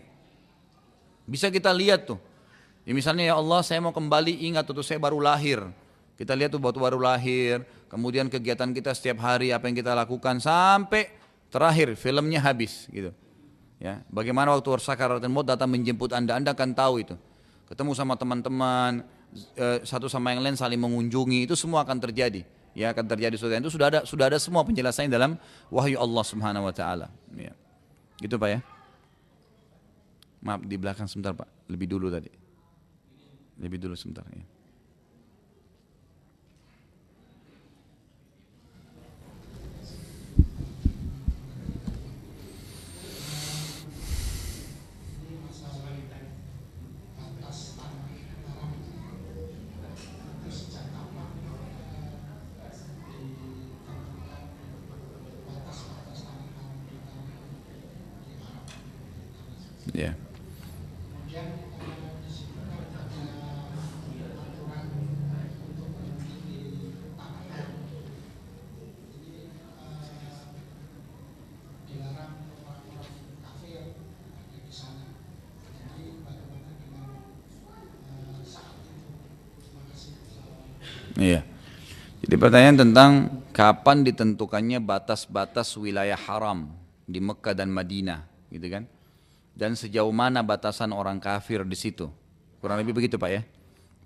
Bisa kita lihat tuh. Ya misalnya ya Allah saya mau kembali ingat tuh saya baru lahir. Kita lihat tuh waktu baru lahir. Kemudian kegiatan kita setiap hari apa yang kita lakukan sampai terakhir filmnya habis gitu. Ya, bagaimana waktu sakaratul maut datang menjemput Anda akan tahu itu. Ketemu sama teman-teman, satu sama yang lain saling mengunjungi, itu semua akan terjadi. Ya, akan terjadi itu sudah ada semua penjelasannya dalam wahyu Allah Subhanahu wa taala. Ya. Gitu Pak ya. Maaf di belakang sebentar Pak, lebih dulu tadi. Lebih dulu sebentar ya. Ya. Iya. Jadi pertanyaan tentang kapan ditentukannya batas-batas wilayah haram di Mekah dan Madinah, gitu kan? Dan sejauh mana batasan orang kafir di situ? Kurang lebih begitu, Pak ya.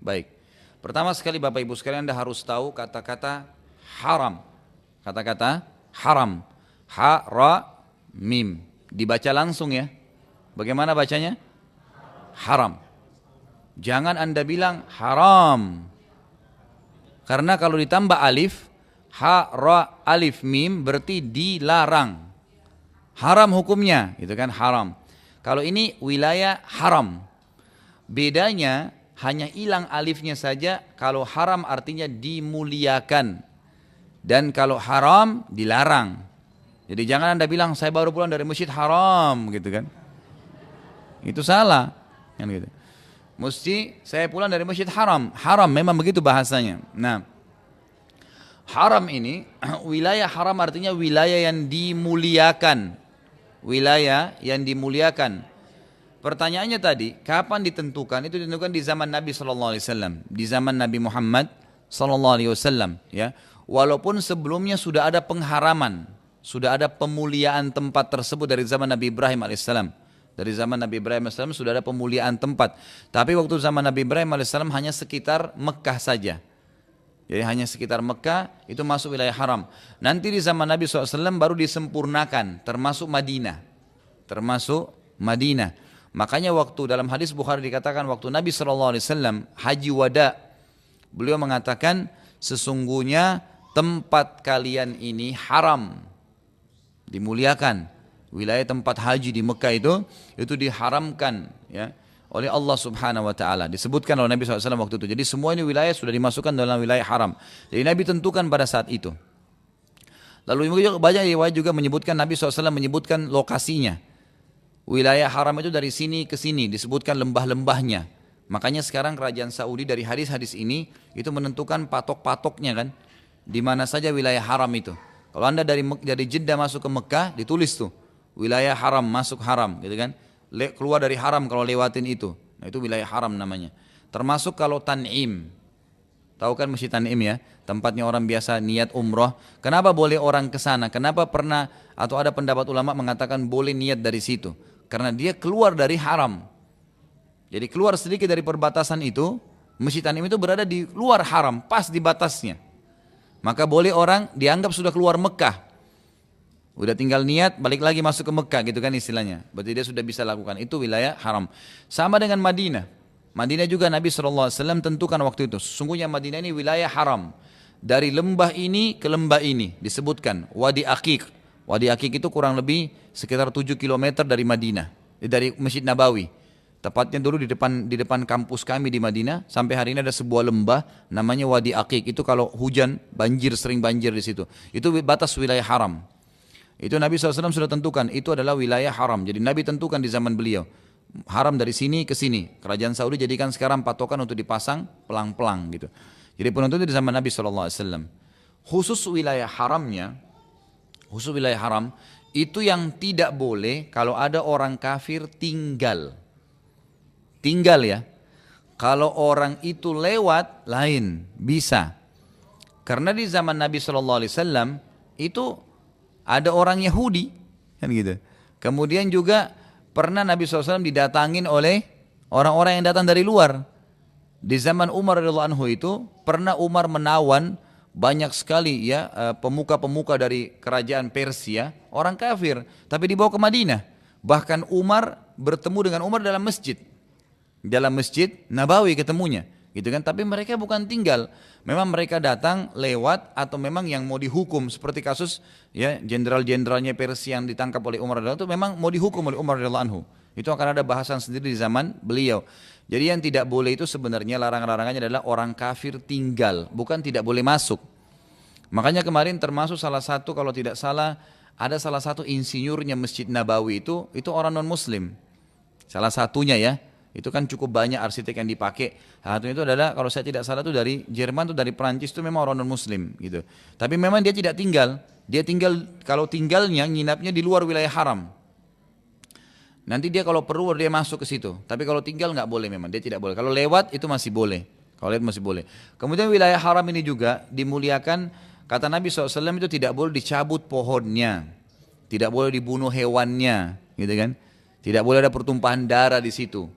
Baik. Pertama sekali Bapak Ibu sekalian Anda harus tahu kata-kata haram. Kata-kata haram. Ha ra mim. Dibaca langsung ya. Bagaimana bacanya? Haram. Jangan Anda bilang haram. Karena kalau ditambah alif, ha, ra, alif, mim berarti dilarang. Haram hukumnya, gitu kan, haram. Kalau ini wilayah haram. Bedanya hanya hilang alifnya saja, kalau haram artinya dimuliakan. Dan kalau haram dilarang. Jadi jangan Anda bilang saya baru pulang dari masjid haram, gitu kan. Itu salah. Kan gitu. Mesti saya pulang dari masjid haram. Haram memang begitu bahasanya. Nah, haram ini wilayah haram artinya wilayah yang dimuliakan. Wilayah yang dimuliakan. Pertanyaannya tadi, kapan ditentukan? Itu ditentukan di zaman Nabi SAW, di zaman Nabi Muhammad SAW. Ya, walaupun sebelumnya sudah ada pengharaman, sudah ada pemuliaan tempat tersebut dari zaman Nabi Ibrahim alaihissalam. Dari zaman Nabi Ibrahim AS sudah ada pemuliaan tempat. Tapi waktu zaman Nabi Ibrahim AS hanya sekitar Mekah saja. Jadi hanya sekitar Mekah itu masuk wilayah haram. Nanti di zaman Nabi SAW baru disempurnakan termasuk Madinah. Termasuk Madinah. Makanya waktu dalam hadis Bukhari dikatakan waktu Nabi SAW haji wada. Beliau mengatakan sesungguhnya tempat kalian ini haram. Dimuliakan. Wilayah tempat haji di Mekah itu diharamkan ya oleh Allah Subhanahu wa taala. Disebutkan oleh Nabi SAW waktu itu. Jadi semua ini wilayah sudah dimasukkan dalam wilayah haram. Jadi Nabi tentukan pada saat itu. Lalu banyak riwayat juga menyebutkan Nabi SAW menyebutkan lokasinya. Wilayah haram itu dari sini ke sini disebutkan lembah-lembahnya. Makanya sekarang kerajaan Saudi dari hadis-hadis ini itu menentukan patok-patoknya kan. Di mana saja wilayah haram itu. Kalau Anda dari Jeddah masuk ke Mekah ditulis tuh wilayah haram, masuk haram, gitu kan? Keluar dari haram kalau lewatin itu. Nah, itu wilayah haram namanya. Termasuk kalau Tan'im. Tahu kan Masjid Tan'im ya? Tempatnya orang biasa niat umroh. Kenapa boleh orang ke sana? Kenapa pernah atau ada pendapat ulama mengatakan boleh niat dari situ? Karena dia keluar dari haram. Jadi keluar sedikit dari perbatasan itu, Masjid Tan'im itu berada di luar haram, pas di batasnya. Maka boleh orang dianggap sudah keluar Mekah. Udah tinggal niat balik lagi masuk ke Mekah gitu kan istilahnya. Berarti dia sudah bisa lakukan. Itu wilayah haram. Sama dengan Madinah. Madinah juga Nabi SAW tentukan waktu itu. Sesungguhnya Madinah ini wilayah haram. Dari lembah ini ke lembah ini disebutkan Wadi Aqiq. Wadi Aqiq itu kurang lebih sekitar 7 km dari Madinah. Dari Masjid Nabawi. Tepatnya dulu di depan kampus kami di Madinah. Sampai hari ini ada sebuah lembah namanya Wadi Aqiq. Itu kalau hujan banjir, sering banjir di situ. Itu batas wilayah haram. Itu Nabi SAW sudah tentukan, itu adalah wilayah haram. Jadi Nabi tentukan di zaman beliau. Haram dari sini ke sini. Kerajaan Saudi jadikan sekarang patokan untuk dipasang pelang-pelang gitu. Jadi penentunya di zaman Nabi SAW. Khusus wilayah haramnya, khusus wilayah haram, itu yang tidak boleh kalau ada orang kafir tinggal. Tinggal ya. Kalau orang itu lewat, lain, bisa. Karena di zaman Nabi SAW, itu ada orang Yahudi kan gitu. Kemudian juga pernah Nabi SAW didatangin oleh orang-orang yang datang dari luar. Di zaman Umar radhiyallahu anhu itu pernah Umar menawan banyak sekali ya pemuka-pemuka dari kerajaan Persia, orang kafir, tapi dibawa ke Madinah. Bahkan Umar bertemu dengan Umar dalam masjid Nabawi ketemunya. Gitu kan, tapi mereka bukan tinggal, memang mereka datang lewat atau memang yang mau dihukum seperti kasus ya jenderal-jenderalnya Persia yang ditangkap oleh Umar radhiyallahu anhu itu memang mau dihukum oleh Umar radhiyallahu anhu. Itu akan ada bahasan sendiri di zaman beliau. Jadi yang tidak boleh itu sebenarnya larangannya adalah orang kafir tinggal, bukan tidak boleh masuk. Makanya kemarin termasuk salah satu kalau tidak salah ada salah satu insinyurnya Masjid Nabawi itu orang non muslim. Salah satunya ya, itu kan cukup banyak arsitek yang dipakai. Salah satunya itu adalah kalau saya tidak salah itu dari Jerman, itu dari Perancis, itu memang orang non muslim gitu. Tapi memang dia tidak tinggal, dia tinggal, kalau tinggalnya nginapnya di luar wilayah haram. Nanti dia kalau perlu dia masuk ke situ. Tapi kalau tinggal nggak boleh memang, dia tidak boleh. Kalau lewat itu masih boleh. Kalau lewat masih boleh. Kemudian wilayah haram ini juga dimuliakan. Kata Nabi SAW itu tidak boleh dicabut pohonnya, tidak boleh dibunuh hewannya, gitu kan? Tidak boleh ada pertumpahan darah di situ.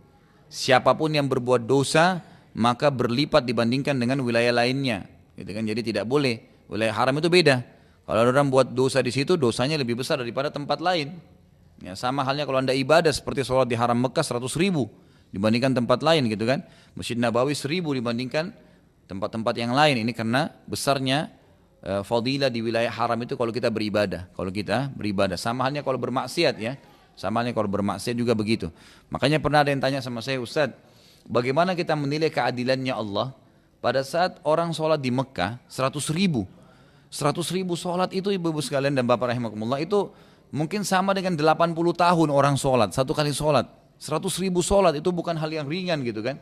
Siapapun yang berbuat dosa maka berlipat dibandingkan dengan wilayah lainnya, gitu kan? Jadi tidak boleh. Wilayah haram itu beda. Kalau orang buat dosa di situ, dosanya lebih besar daripada tempat lain. Ya, sama halnya kalau anda ibadah seperti sholat di haram Mekah 100.000 dibandingkan tempat lain gitu kan. Masjid Nabawi 1.000 dibandingkan tempat-tempat yang lain. Ini karena besarnya fadilah di wilayah haram itu kalau kita beribadah. Kalau kita beribadah. Sama halnya kalau bermaksiat ya. Sama halnya kalau bermaksiat juga begitu. Makanya pernah ada yang tanya sama saya, Ustaz, bagaimana kita menilai keadilannya Allah pada saat orang sholat di Mekah 100.000. 100.000 sholat itu ibu-ibu sekalian dan bapak rahimakumullah itu mungkin sama dengan 80 tahun orang sholat, satu kali sholat. 100.000 sholat itu bukan hal yang ringan gitu kan.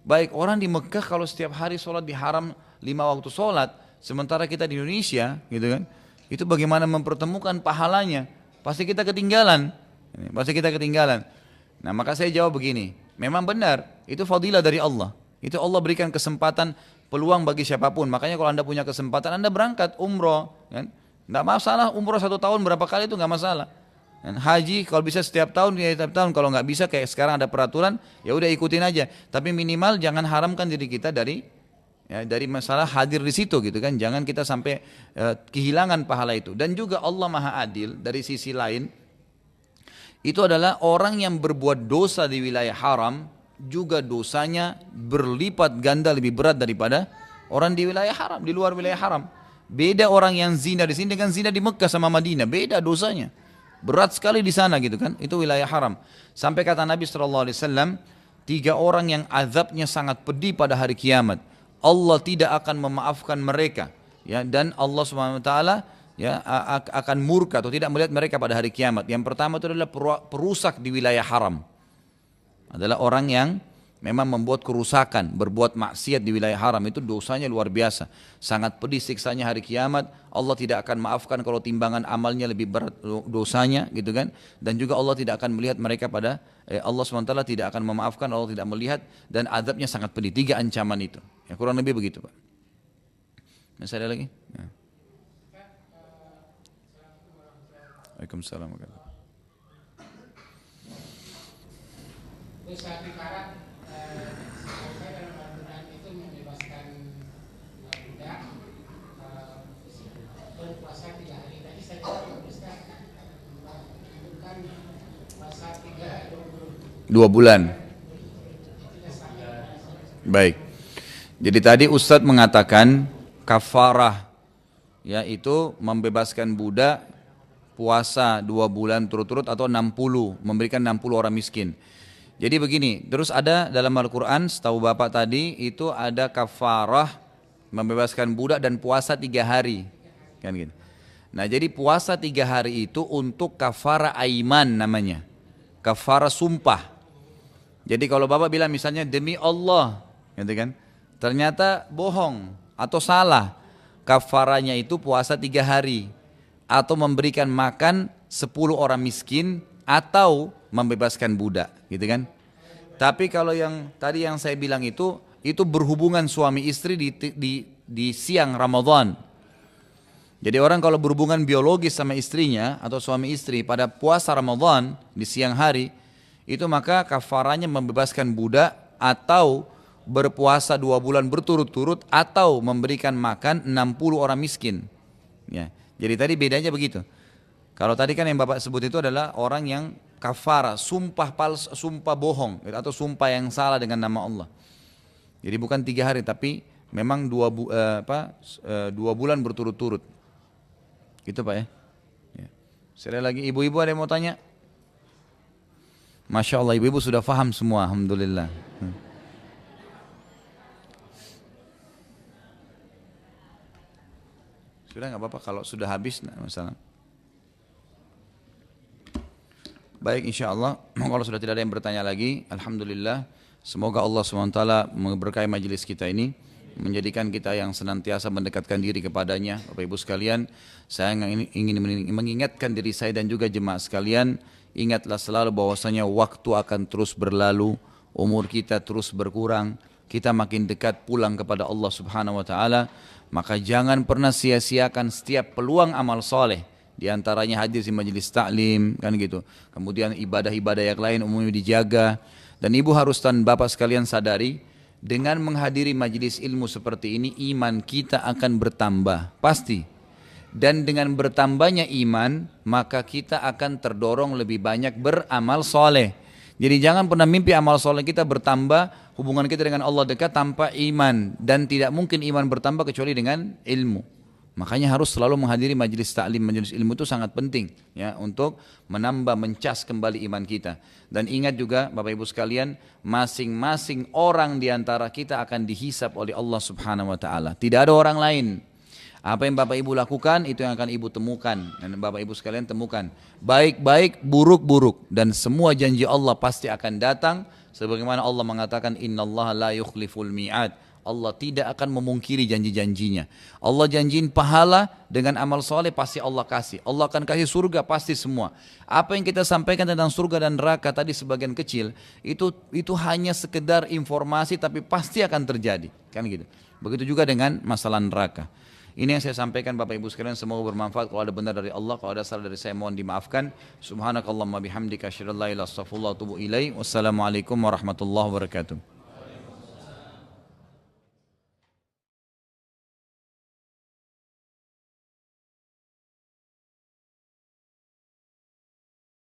Baik, orang di Mekah kalau setiap hari sholat di haram 5 waktu sholat, sementara kita di Indonesia gitu kan, itu bagaimana mempertemukan pahalanya? Pasti kita ketinggalan. Pasti kita ketinggalan. Nah maka saya jawab begini, memang benar, itu fadilah dari Allah. Itu Allah berikan kesempatan, peluang bagi siapapun. Makanya kalau anda punya kesempatan, anda berangkat umroh kan. Nggak masalah umroh 1 tahun berapa kali itu nggak masalah. Dan haji kalau bisa setiap tahun ya setiap tahun, kalau nggak bisa kayak sekarang ada peraturan ya udah ikutin aja. Tapi minimal jangan haramkan diri kita dari masalah hadir di situ gitu kan. Jangan kita sampai kehilangan pahala itu. Dan juga Allah Maha Adil dari sisi lain itu adalah orang yang berbuat dosa di wilayah haram juga dosanya berlipat ganda lebih berat daripada orang di wilayah haram, di luar wilayah haram. Beda orang yang zina di sini dengan zina di Mekah sama Madinah, beda dosanya. Berat sekali di sana gitu kan, itu wilayah haram. Sampai kata Nabi SAW, 3 orang yang azabnya sangat pedih pada hari kiamat. Allah tidak akan memaafkan mereka, ya, dan Allah SWT ya akan murka atau tidak melihat mereka pada hari kiamat. Yang pertama itu adalah perusak di wilayah haram. Adalah orang yang memang membuat kerusakan, berbuat maksiat di wilayah haram, itu dosanya luar biasa. Sangat pedih siksanya hari kiamat. Allah tidak akan maafkan kalau timbangan amalnya lebih berat dosanya gitu kan. Dan juga Allah tidak akan melihat mereka pada Allah SWT tidak akan memaafkan, Allah tidak melihat, dan azabnya sangat pedih. 3 ancaman itu. Ya kurang lebih begitu Pak. Masih ada lagi? Ya. Waalaikumsalam. Dosa kifarat saya dalam Al-Quran itu membebaskan budak berpuasa 3 hari. Tadi saya Ustaz bukan puasa 2 bulan. Baik. Jadi tadi Ustadz mengatakan kafarah yaitu membebaskan budak puasa 2 bulan turut-turut atau 60, memberikan 60 orang miskin. Jadi begini, terus ada dalam Al-Quran, setahu Bapak tadi, itu ada kafarah, membebaskan budak dan puasa 3 hari. Kan gitu. Nah jadi puasa 3 hari itu untuk kafarah aiman namanya. Kafarah sumpah. Jadi kalau Bapak bilang misalnya demi Allah, gitu kan, ternyata bohong atau salah, kafarahnya itu puasa 3 hari. Atau memberikan makan 10 orang miskin, atau membebaskan budak, gitu kan. Tapi kalau yang tadi yang saya bilang itu berhubungan suami istri di siang Ramadan. Jadi orang kalau berhubungan biologis sama istrinya atau suami istri pada puasa Ramadan di siang hari, itu maka kafaranya membebaskan budak atau berpuasa 2 bulan berturut-turut atau memberikan makan 60 orang miskin. Ya. Jadi tadi bedanya begitu. Kalau tadi kan yang Bapak sebut itu adalah orang yang kafara, sumpah bohong atau sumpah yang salah dengan nama Allah. Jadi bukan 3 hari tapi memang 2 bulan berturut-turut. Gitu Pak ya. Sekali lagi ibu-ibu ada yang mau tanya? Masya Allah ibu-ibu sudah paham semua, alhamdulillah. Sudah nggak apa-apa kalau sudah habis, nah, masalah. Baik, insya Allah kalau sudah tidak ada yang bertanya lagi, alhamdulillah. Semoga Allah SWT memberkahi majelis kita ini, menjadikan kita yang senantiasa mendekatkan diri kepadanya. Bapak Ibu sekalian, saya ingin mengingatkan diri saya dan juga jemaah sekalian, ingatlah selalu bahwasanya waktu akan terus berlalu, umur kita terus berkurang, kita makin dekat pulang kepada Allah Subhanahu wa taala, maka jangan pernah sia-siakan setiap peluang amal soleh. Di antaranya hadir di majelis taklim, kan gitu. Kemudian ibadah-ibadah yang lain umumnya dijaga. Dan ibu harus dan bapak sekalian sadari, dengan menghadiri majelis ilmu seperti ini, iman kita akan bertambah, pasti. Dan dengan bertambahnya iman, maka kita akan terdorong lebih banyak beramal soleh. Jadi jangan pernah mimpi amal soleh kita bertambah, hubungan kita dengan Allah dekat tanpa iman. Dan tidak mungkin iman bertambah kecuali dengan ilmu. Makanya harus selalu menghadiri majelis taklim, majelis ilmu itu sangat penting ya untuk menambah, mencas kembali iman kita. Dan ingat juga Bapak Ibu sekalian, masing-masing orang di antara kita akan dihisap oleh Allah Subhanahu wa taala. Tidak ada orang lain. Apa yang Bapak Ibu lakukan itu yang akan Ibu temukan dan Bapak Ibu sekalian temukan. Baik-baik, buruk-buruk, dan semua janji Allah pasti akan datang sebagaimana Allah mengatakan innallaha la yukhliful mi'ad. Allah tidak akan memungkiri janji-janjinya. Allah janjiin pahala dengan amal soleh pasti Allah kasih. Allah akan kasih surga pasti semua. Apa yang kita sampaikan tentang surga dan neraka tadi sebagian kecil itu hanya sekedar informasi tapi pasti akan terjadi, kan gitu. Begitu juga dengan masalah neraka. Ini yang saya sampaikan Bapak Ibu sekalian, semoga bermanfaat. Kalau ada benar dari Allah, kalau ada salah dari saya mohon dimaafkan. Subhanakallahumma bihamdika asyhadu an la ilaha illa anta astaghfiruka wa atubu ilaik. Wassalamualaikum warahmatullahi wabarakatuh.